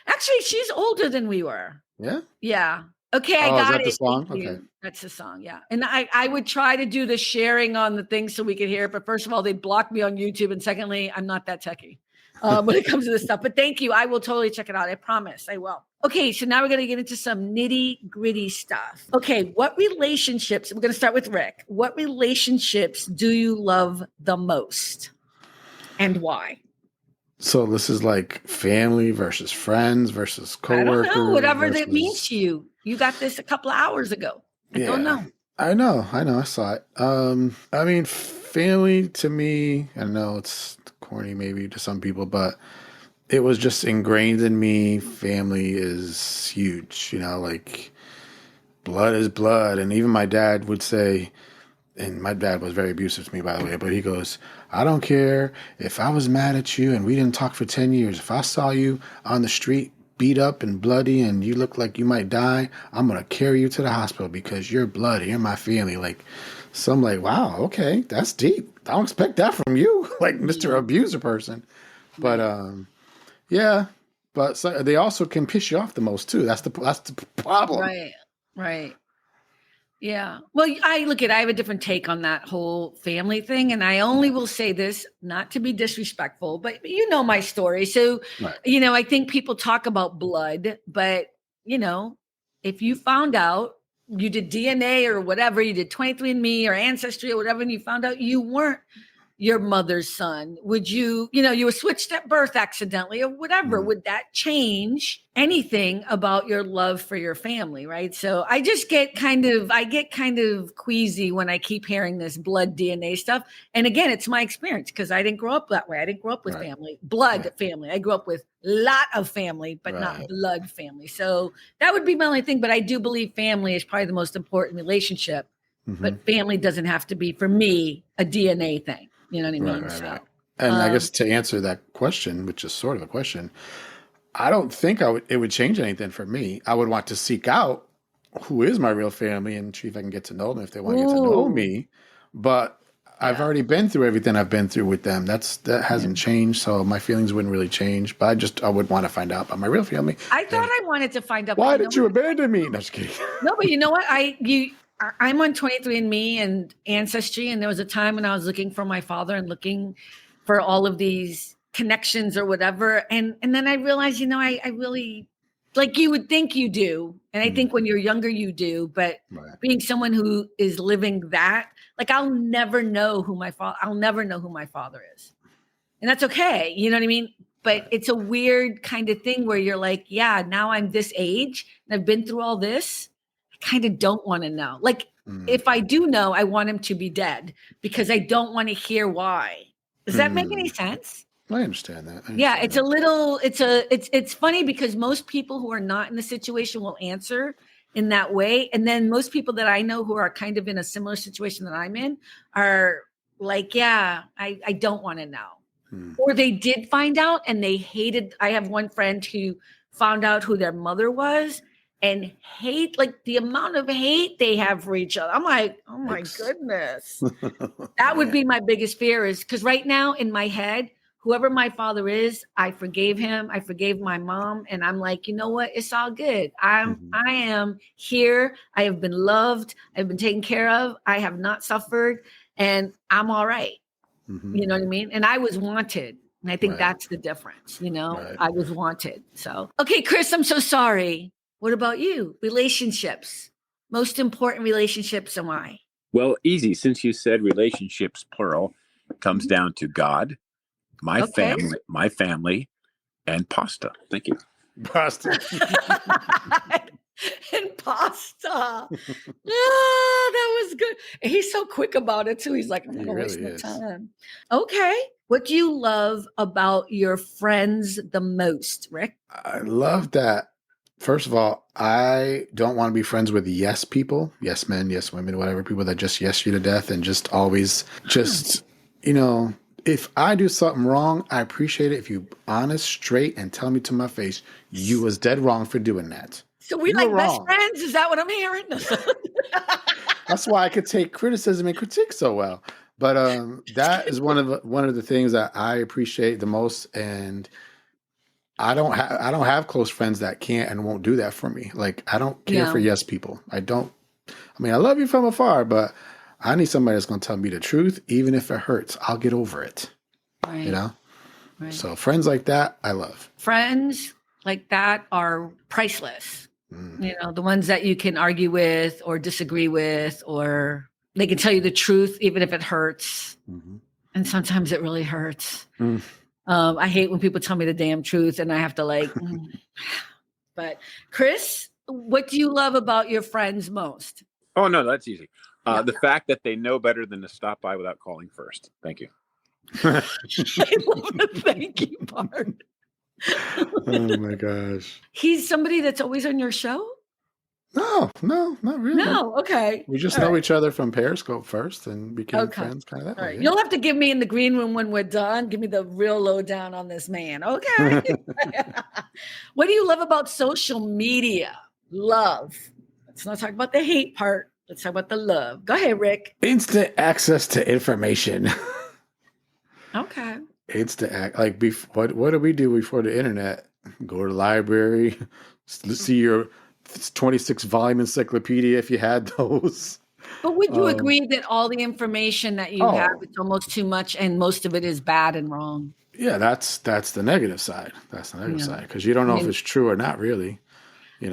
Actually, she's older than we were. Yeah? Yeah. Okay, I got is that it. the song? Okay. That's the song, yeah. And I would try to do the sharing on the thing so we could hear it, but first of all, they'd block me on YouTube, and secondly, I'm not that techie when it comes to this stuff. But thank you. I will totally check it out. I promise I will. Okay, so now we're going to get into some nitty-gritty stuff. Okay, what relationships, we're going to start with Rick. What relationships do you love the most? And why? So this is like family versus friends versus coworkers. I don't know, whatever that means to you. You got this a couple of hours ago. I don't know. I know. I saw it. I mean, family to me, I know it's corny maybe to some people, but it was just ingrained in me. Family is huge, like blood is blood. And even my dad would say, and my dad was very abusive to me, by the way, but he goes, I don't care if I was mad at you and we didn't talk for 10 years. If I saw you on the street beat up and bloody and you look like you might die, I'm going to carry you to the hospital because you're bloody. You're my family. So I'm like, wow, okay, that's deep. I don't expect that from you, like Mr. Abuser person. But but so they also can piss you off the most too. That's the problem. Right. Yeah. Well, I have a different take on that whole family thing. And I only will say this, not to be disrespectful, but my story. So, I think people talk about blood, but, if you found out you did DNA or whatever, you did 23andMe or Ancestry or whatever, and you found out you weren't your mother's son, would you were switched at birth accidentally or whatever, would that change anything about your love for your family? Right. So I just get kind of queasy when I keep hearing this blood DNA stuff. And again, it's my experience because I didn't grow up that way. I didn't grow up with family. I grew up with a lot of family, but not blood family. So that would be my only thing. But I do believe family is probably the most important relationship. But family doesn't have to be, for me, a DNA thing. You know what I mean? Right. And I guess to answer that question, which is sort of a question, I don't think it would change anything for me. I would want to seek out who is my real family and see if I can get to know them if they want to get to know me. But I've already been through everything I've been through with them. That hasn't changed. So my feelings wouldn't really change. But I would want to find out about my real family. I thought I wanted to find out. Why did you abandon me? No, just kidding. No, but you know what? I'm on 23andMe and Ancestry, and there was a time when I was looking for my father and looking for all of these connections or whatever. And then I realized, I really, like you would think you do. And I think when you're younger, you do. But being someone who is living that, like I'll never know who my father is. And that's okay. You know what I mean? But it's a weird kind of thing where you're like, yeah, now I'm this age and I've been through all this. Kind of don't want to know. Like if I do know, I want him to be dead because I don't want to hear why. Does that make any sense? I understand that. It's funny because most people who are not in the situation will answer in that way. And then most people that I know who are kind of in a similar situation that I'm in are like, yeah, I don't want to know. Or they did find out and they hated. I have one friend who found out who their mother was. and hate, like the amount of hate they have for each other. I'm like, oh my goodness. That would be my biggest fear, is because right now in my head, whoever my father is, I forgave him. I forgave my mom. And I'm like, you know what? It's all good. I am here. I have been loved. I've been taken care of. I have not suffered, and I'm all right. You know what I mean? And I was wanted. And I think that's the difference. I was wanted. So, okay, Chris, I'm so sorry. What about you? Relationships, most important relationships, and why? Well, easy. Since you said relationships, plural, comes down to God, my family, and pasta. Thank you. Pasta. And pasta. That was good. And he's so quick about it too. He's like, I'm not gonna waste my time. Okay. What do you love about your friends the most, Rick? I love that. First of all, I don't want to be friends with yes people, yes men, yes women, whatever, people that just yes you to death and just always just, if I do something wrong, I appreciate it if you honest, straight, and tell me to my face, you was dead wrong for doing that. So we like best friends? Is that what I'm hearing? That's why I could take criticism and critique so well. But that is one of the things that I appreciate the most, and I don't have close friends that can't and won't do that for me. Like, I don't care for yes people. I love you from afar, but I need somebody that's going to tell me the truth, even if it hurts. I'll get over it. Right. Right. So friends like that, I love. Friends like that are priceless. The ones that you can argue with or disagree with, or they can tell you the truth, even if it hurts. And sometimes it really hurts. I hate when people tell me the damn truth and I have to But Chris, what do you love about your friends most? Oh, no, that's easy. The fact that they know better than to stop by without calling first. Thank you. I love the thank you part. Oh my gosh. He's somebody that's always on your show? No, not really. No, okay. We just know each other from Periscope first and became friends kind of that way. Right. You'll have to give me in the green room when we're done. Give me the real lowdown on this man. Okay. What do you love about social media? Love. Let's not talk about the hate part. Let's talk about the love. Go ahead, Rick. Instant access to information. Okay. What do we do before the internet? Go to the library, see your 26-volume encyclopedia if you had those. But would you agree that all the information that you have, it's almost too much, and most of it is bad and wrong? Yeah, that's the negative side. That's the negative side, because you don't know if it's true or not, really.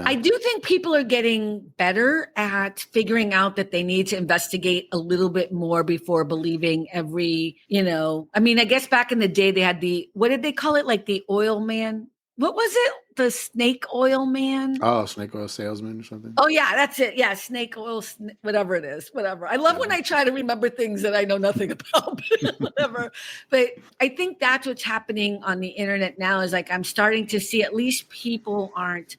I do think people are getting better at figuring out that they need to investigate a little bit more before believing every, I guess back in the day they had what did they call it? Like the oil man. What was it? The snake oil man? Oh, snake oil salesman or something? Oh, yeah, that's it. Yeah, snake oil, whatever it is, whatever. I love when I try to remember things that I know nothing about, whatever. But I think that's what's happening on the internet now, is like I'm starting to see at least people aren't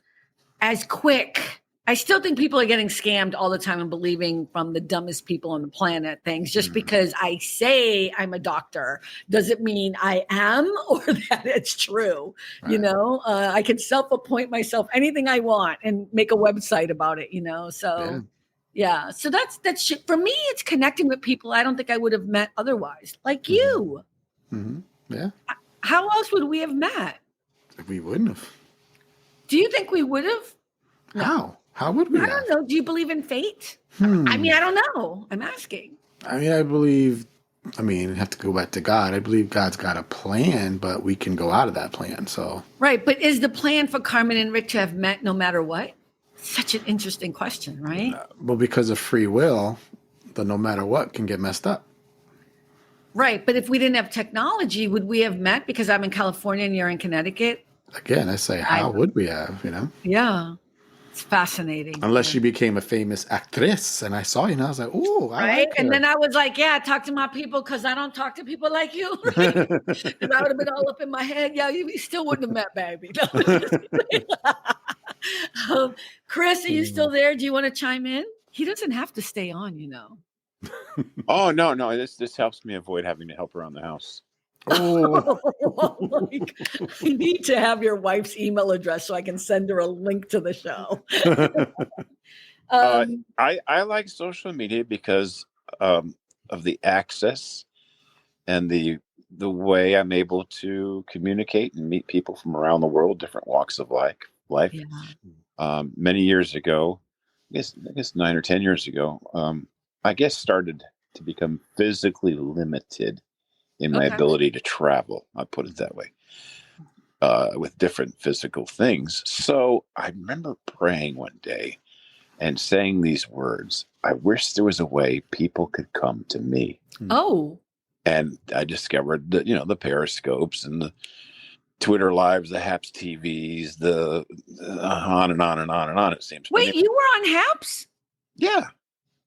as quick. I still think people are getting scammed all the time and believing from the dumbest people on the planet things. Just because I say I'm a doctor doesn't mean I am or that it's true. Right. I can self-appoint myself anything I want and make a website about it, So yeah. So that's for me, it's connecting with people I don't think I would have met otherwise, like you. Yeah. How else would we have met? We wouldn't have. Do you think we would have? No. How would we? I don't know. Do you believe in fate? I don't know. I'm asking. I have to go back to God. I believe God's got a plan, but we can go out of that plan. So right. But is the plan for Carmen and Rick to have met no matter what? Such an interesting question, right? Well, because of free will, the no matter what can get messed up. Right. But if we didn't have technology, would we have met because I'm in California and you're in Connecticut? Again, I say, how would we have, Yeah. It's fascinating. Unless you became a famous actress and I saw you and I was like, oh, I like her. And then I was like, yeah, talk to my people because I don't talk to people like you. Right? And I would have been all up in my head. Yeah, you still wouldn't have met, baby. Chris, are you still there? Do you want to chime in? He doesn't have to stay on, Oh, no. This helps me avoid having to help around the house. Oh, Like, I need to have your wife's email address so I can send her a link to the show. I like social media because of the access and the way I'm able to communicate and meet people from around the world, different walks of life. Yeah. Many years ago, I guess 9 or 10 years ago, I guess started to become physically limited in my Okay. ability to travel. I put it that way, with different physical things. So I remember praying one day and saying these words: I wish there was a way people could come to me. Oh. And I discovered that, the Periscopes and the Twitter Lives, the Haps TVs, the on and on and on and on, it seems. Wait, you were on Haps? Yeah.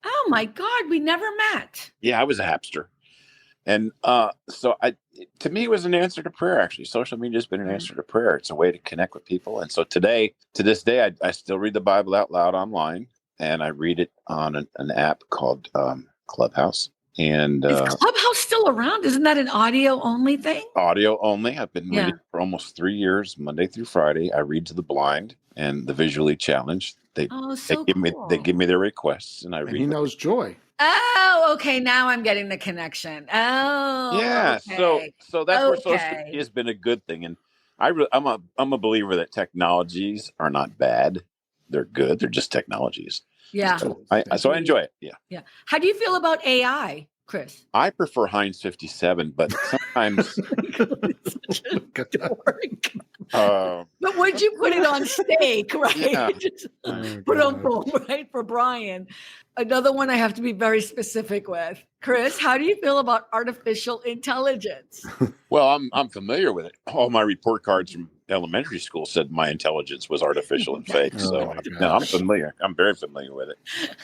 Oh my God, we never met. Yeah, I was a Hapster. And so to me, it was an answer to prayer, actually. Social media has been an answer to prayer. It's a way to connect with people. And so to this day, I still read the Bible out loud online, and I read it on an app called Clubhouse. And is Clubhouse still around? Isn't that an audio only thing? Audio only. I've been reading for almost 3 years, Monday through Friday. I read to the blind and the visually challenged. They give me their requests, and I read. He knows Joy. Oh, okay. Now I'm getting the connection. Oh, yeah. Okay. So that's where social media has been a good thing, and I'm a believer that technologies are not bad; they're good. They're just technologies. Yeah. So I enjoy it. Yeah. Yeah. How do you feel about AI, Chris? I prefer Heinz 57, but sometimes. But would you put it on steak, right? Yeah. Put on boom, right? For Brian. Another one I have to be very specific with. Chris, how do you feel about artificial intelligence? Well, I'm familiar with it. All my report cards from elementary school said my intelligence was artificial and fake. So I'm familiar. I'm very familiar with it.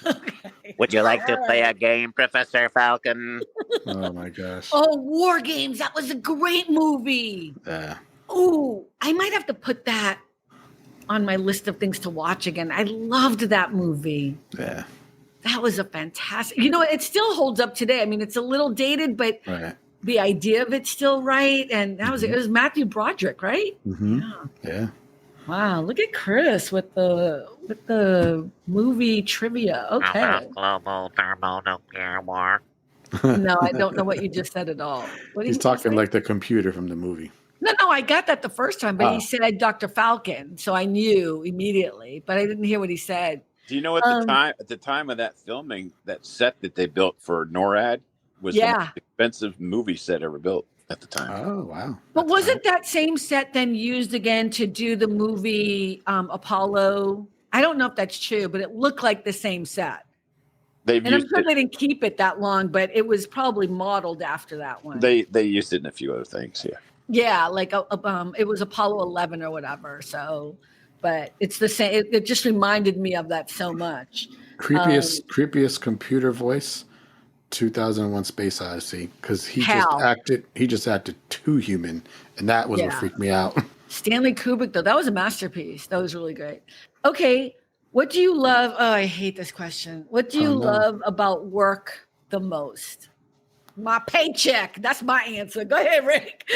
Okay. Would you like to play a game, Professor Falcon? Oh my gosh. Oh, War Games. That was a great movie. Yeah. Oh, I might have to put that on my list of things to watch again. I loved that movie. Yeah. That was a fantastic, it still holds up today. I mean, it's a little dated, but the idea of it's still right. And that was, it was Matthew Broderick, right? Mm-hmm. Yeah. Wow. Look at Chris with the movie trivia. Okay. Global thermonuclear war. No, I don't know what you just said at all. He's talking like the computer from the movie. No, I got that the first time, but he said Dr. Falcon. So I knew immediately, but I didn't hear what he said. Do you know at the time of that filming, that set that they built for NORAD was the most expensive movie set ever built at the time. Oh, wow. But wasn't that same set then used again to do the movie Apollo? I don't know if that's true, but it looked like the same set. I'm sure they didn't keep it that long, but it was probably modeled after that one. They used it in a few other things, yeah. Yeah, like it was Apollo 11 or whatever. So, but it's the same. It just reminded me of that so much. Creepiest computer voice, 2001: Space Odyssey, because he just acted too human, and that was what freaked me out. Stanley Kubrick, though, that was a masterpiece. That was really great. Okay, what do you love? Oh, I hate this question. What do you love about work the most? My paycheck. That's my answer. Go ahead, Rick.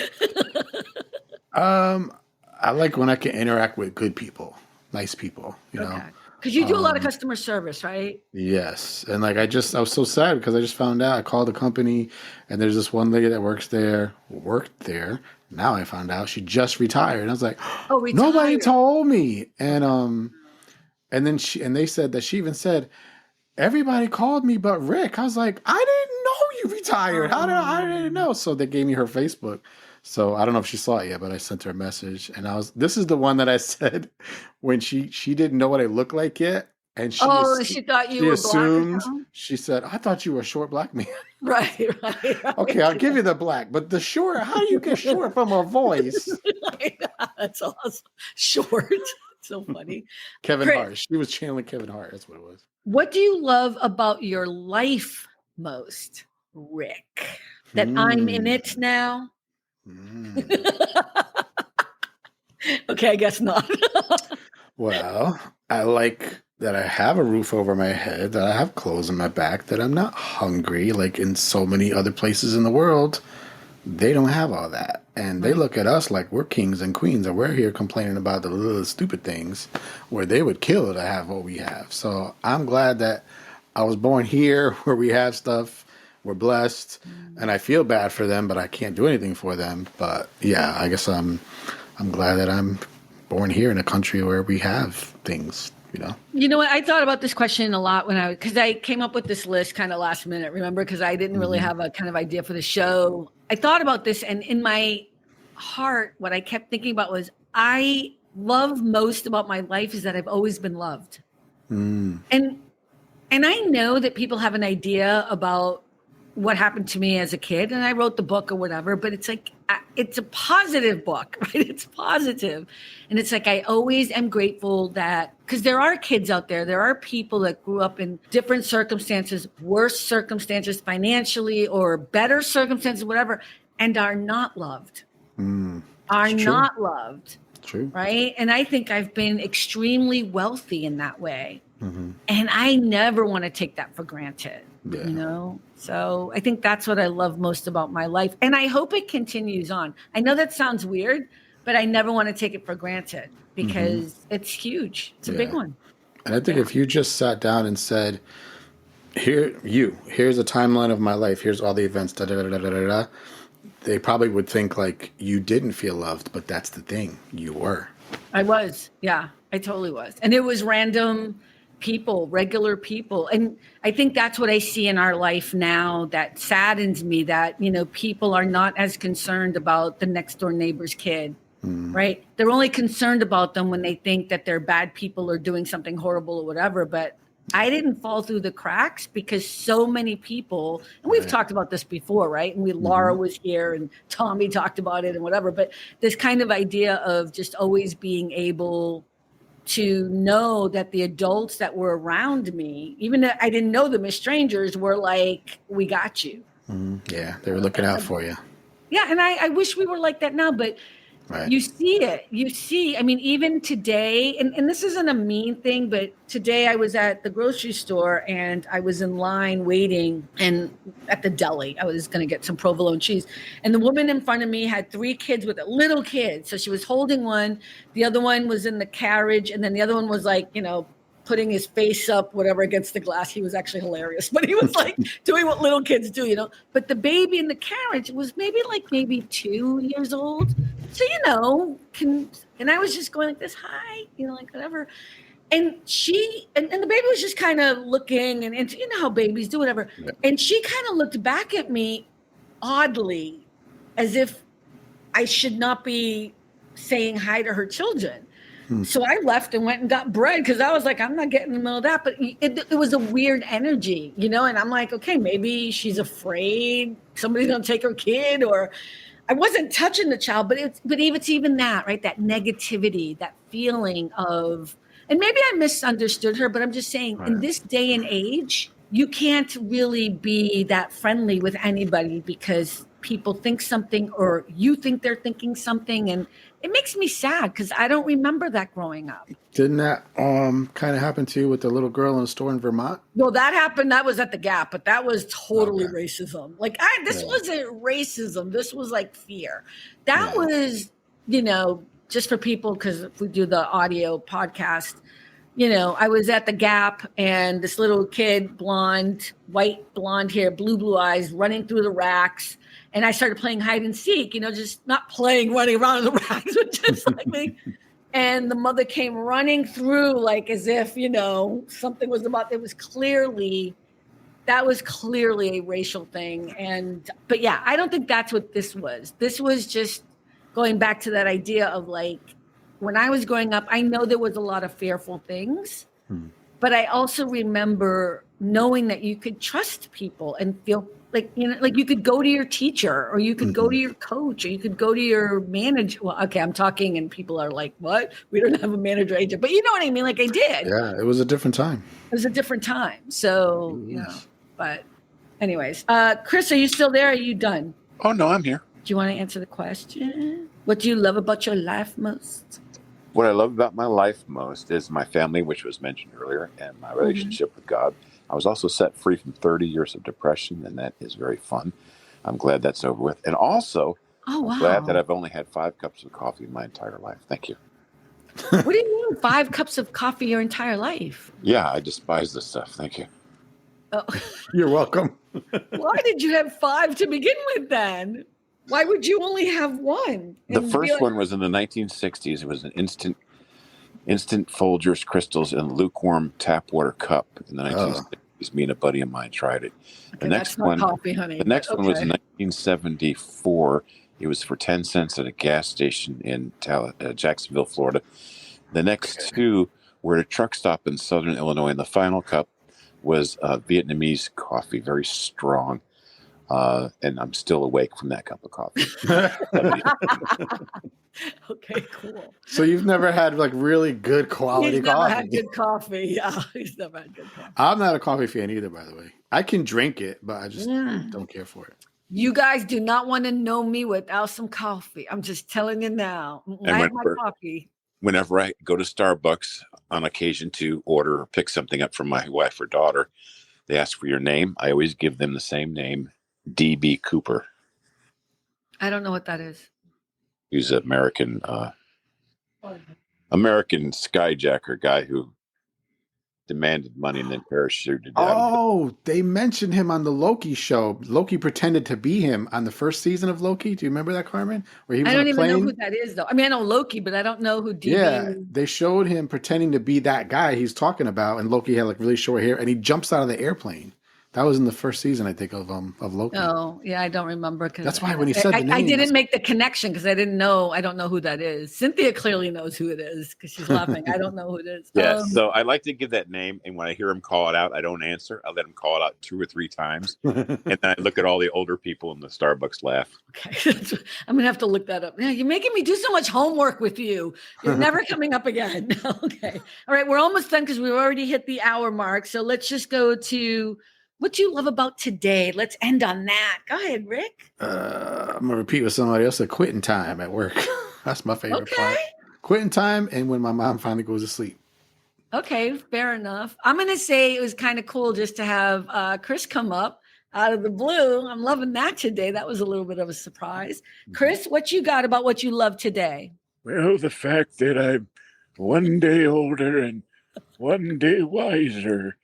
I like when I can interact with good people, nice people, you know. Because you do a lot of customer service, right? Yes. And like I was so sad because I just found out. I called the company and there's this one lady that worked there. Now I found out she just retired. I was like, nobody told me. And then they said that she even said, everybody called me but Rick. I was like, I didn't know you retired. I didn't know. So they gave me her Facebook. So I don't know if she saw it yet, but I sent her a message, and this is the one that I said when she didn't know what I looked like yet, and she thought you were assumed, black. She said, I thought you were a short black man. Right. Okay, I'll give you the black, but the short, how do you get short from a voice? That's awesome. Short. So funny. Kevin Hart. She was channeling Kevin Hart. That's what it was. What do you love about your life most, Rick? That I'm in it now? Okay, I guess not. Well, I like that I have a roof over my head, that I have clothes on my back, that I'm not hungry like in so many other places in the world. they don't have all that. And they look at us like we're kings and queens, and we're here complaining about the little stupid things where they would kill to have what we have. So I'm glad that I was born here where we have stuff. We're blessed, and I feel bad for them, but I can't do anything for them. But yeah, I guess I'm glad that I'm born here in a country where we have things, you know. You know what? I thought about this question a lot because I came up with this list kind of last minute, remember? Because I didn't really have a kind of idea for the show. I thought about this, and in my heart, what I kept thinking about was I love most about my life is that I've always been loved. And I know that people have an idea about what happened to me as a kid, and I wrote the book or whatever, but it's like, it's a positive book, right? It's positive. And it's like, I always am grateful that, because there are kids out there, there are people that grew up in different circumstances, worse circumstances financially or better circumstances, whatever, and are not loved, not loved. True. Right. And I think I've been extremely wealthy in that way. And I never want to take that for granted, you know? So I think that's what I love most about my life. And I hope it continues on. I know that sounds weird, but I never want to take it for granted because it's huge. It's a big one. And I think if you just sat down and said, here's a timeline of my life, here's all the events, da da da da da da da, they probably would think like you didn't feel loved, but that's the thing. You were. I was. Yeah, I totally was. And it was random people, regular people. And I think that's what I see in our life now that saddens me, that, you know, people are not as concerned about the next door neighbor's kid, right? They're only concerned about them when they think that they're bad people or doing something horrible or whatever. But I didn't fall through the cracks because so many people, and we've talked about this before, right? And Laura was here and Tommy talked about it and whatever, but this kind of idea of just always being able to know that the adults that were around me, even if I didn't know them as strangers, were like, we got you. Yeah, they were looking out for you. Yeah, and I wish we were like that now, but you see it. You see, I mean, even today, and this isn't a mean thing, but today I was at the grocery store and I was in line waiting and at the deli. I was going to get some provolone cheese. And the woman in front of me had 3 kids with it, little kids. So she was holding one. The other one was in the carriage. And then the other one was like, you know, putting his face up, whatever, against the glass. He was actually hilarious, but he was like doing what little kids do, you know. But the baby in the carriage was maybe 2 years old. So, you know, and I was just going like this, hi, you know, like whatever. And she, and the baby was just kind of looking and you know how babies do, whatever. Yeah. And she kind of looked back at me oddly, as if I should not be saying hi to her children. So I left and went and got bread because I was like, I'm not getting in the middle of that. But it was a weird energy, you know, and I'm like, okay, maybe she's afraid somebody's going to take her kid, or I wasn't touching the child, but it's even that, right? That negativity, that feeling of, and maybe I misunderstood her, but I'm just saying in this day and age, you can't really be that friendly with anybody because people think something or you think they're thinking something. And it makes me sad because I don't remember that growing up. Didn't that kind of happen to you with the little girl in the store in Vermont? No, that happened. That was at the Gap, but that was totally racism. Like this wasn't racism. This was like fear. That was, you know, just for people, because if we do the audio podcast, you know, I was at the Gap and this little kid, white blonde hair, blue eyes, running through the racks. And I started playing hide and seek, you know, just not playing, running around in the racks, but just like me. And the mother came running through like as if, you know, something was about, that was clearly a racial thing. But yeah, I don't think that's what this was. This was just going back to that idea of like, when I was growing up, I know there was a lot of fearful things, but I also remember knowing that you could trust people and feel like, you know, like you could go to your teacher or you could go to your coach or you could go to your manager. Well, okay, I'm talking and people are like, what? We don't have a manager agent, but you know what I mean? Like I did. Yeah, it was a different time. So, you know, but anyways, Chris, are you still there? Or are you done? Oh, no, I'm here. Do you want to answer the question? What do you love about your life most? What I love about my life most is my family, which was mentioned earlier, and my relationship with God. I was also set free from 30 years of depression, and that is very fun. I'm glad that's over with. And also, Oh, I'm glad that wow. I've only had 5 cups of coffee in my entire life. Thank you. What do you mean 5 cups of coffee your entire life? Yeah, I despise this stuff. Thank you. Oh. You're welcome. Why did you have 5 to begin with then? Why would you only have 1? The first one was in the 1960s. It was an instant Folgers crystals in a lukewarm tap water cup in the 1960s. Me and a buddy of mine tried it. Okay, that's not coffee, honey. The next one was in 1974. It was for 10 cents at a gas station in Jacksonville, Florida. The next 2 were at a truck stop in southern Illinois, and the final cup was Vietnamese coffee, very strong. And I'm still awake from that cup of coffee. Okay, cool. So you've never had like really good quality He's coffee? never had good coffee. Yeah, he's never had good coffee. I'm not a coffee fan either, by the way. I can drink it, but I just don't care for it. You guys do not want to know me without some coffee. I'm just telling you now. I have my coffee. Whenever I go to Starbucks on occasion to order or pick something up from my wife or daughter, they ask for your name. I always give them the same name, D.B. Cooper. I don't know what that is. He's an American skyjacker guy who demanded money and then parachuted down. Oh, they mentioned him on the Loki show. Loki pretended to be him on the first season of Loki. Do you remember that, Carmen? Where he was I don't on a even plane? know who that is, though. I mean, I know Loki, but I don't know who DB is. They showed him pretending to be that guy he's talking about, and Loki had like really short hair, and he jumps out of the airplane. That was in the first season, I think, of Loki. Oh, yeah, I don't remember. That's why when he said the name, I didn't make the connection because I didn't know. I don't know who that is. Cynthia clearly knows who it is because she's laughing. I don't know who it is. Yeah, so I like to give that name, and when I hear him call it out, I don't answer. I let him call it out 2 or 3 times, and then I look at all the older people in the Starbucks laugh. Okay, I'm gonna have to look that up. Yeah, you're making me do so much homework with you. You're never coming up again. Okay, all right, we're almost done because we've already hit the hour mark. So let's just go to what you love about today. Let's end on that. Go ahead, Rick. I'm gonna repeat with somebody else: the quitting time at work. That's my favorite part. Quitting time, and when my mom finally goes to sleep. Okay, fair enough. I'm gonna say it was kind of cool just to have Chris come up out of the blue. I'm loving that today. That was a little bit of a surprise. Chris, what you got about what you love today? Well, the fact that I'm one day older and one day wiser,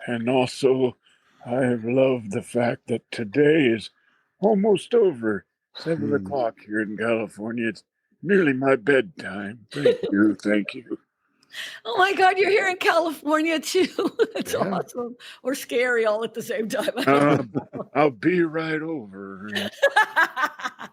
and also I've loved the fact that today is almost over. 7 o'clock here in California. It's nearly my bedtime. Thank you. Thank you. Oh my God, you're here in California too. That's awesome. Or scary all at the same time. I'll be right over.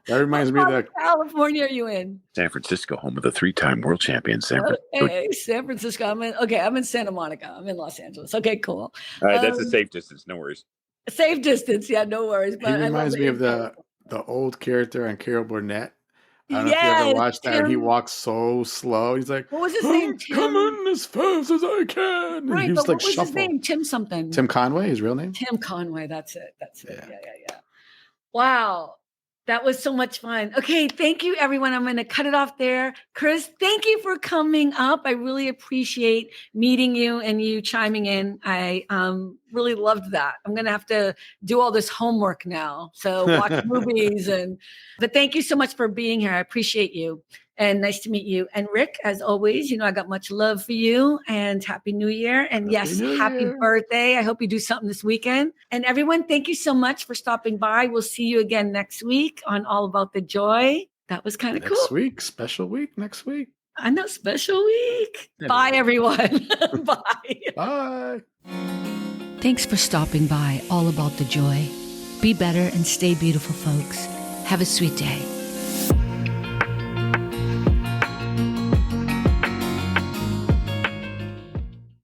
That reminds me that California are you in? San Francisco, home of the 3-time world champion San Francisco. Okay, San Francisco. I'm in Santa Monica. I'm in Los Angeles. Okay, cool. All right, that's a safe distance. No worries. Safe distance. Yeah, no worries. But he reminds me of the old character on Carol Burnett. I don't know if you ever watched that. He walks so slow. He's like, what was his name? Tim? Coming as fast as I can. Right, he was but like what was his name? Tim something. Tim Conway, his real name? Tim Conway. That's it. Yeah. Wow. That was so much fun. Okay, thank you, everyone. I'm going to cut it off there. Chris, thank you for coming up. I really appreciate meeting you and you chiming in. I really loved that. I'm going to have to do all this homework now. So watch movies. But thank you so much for being here. I appreciate you. And nice to meet you. And Rick, as always, I got much love for you and Happy New Year. And happy birthday. I hope you do something this weekend. And everyone, thank you so much for stopping by. We'll see you again next week on All About the Joy. That was kind of cool. Next week, special week next week. I know, special week. Bye, everyone. Bye. Bye. Thanks for stopping by All About the Joy. Be better and stay beautiful, folks. Have a sweet day.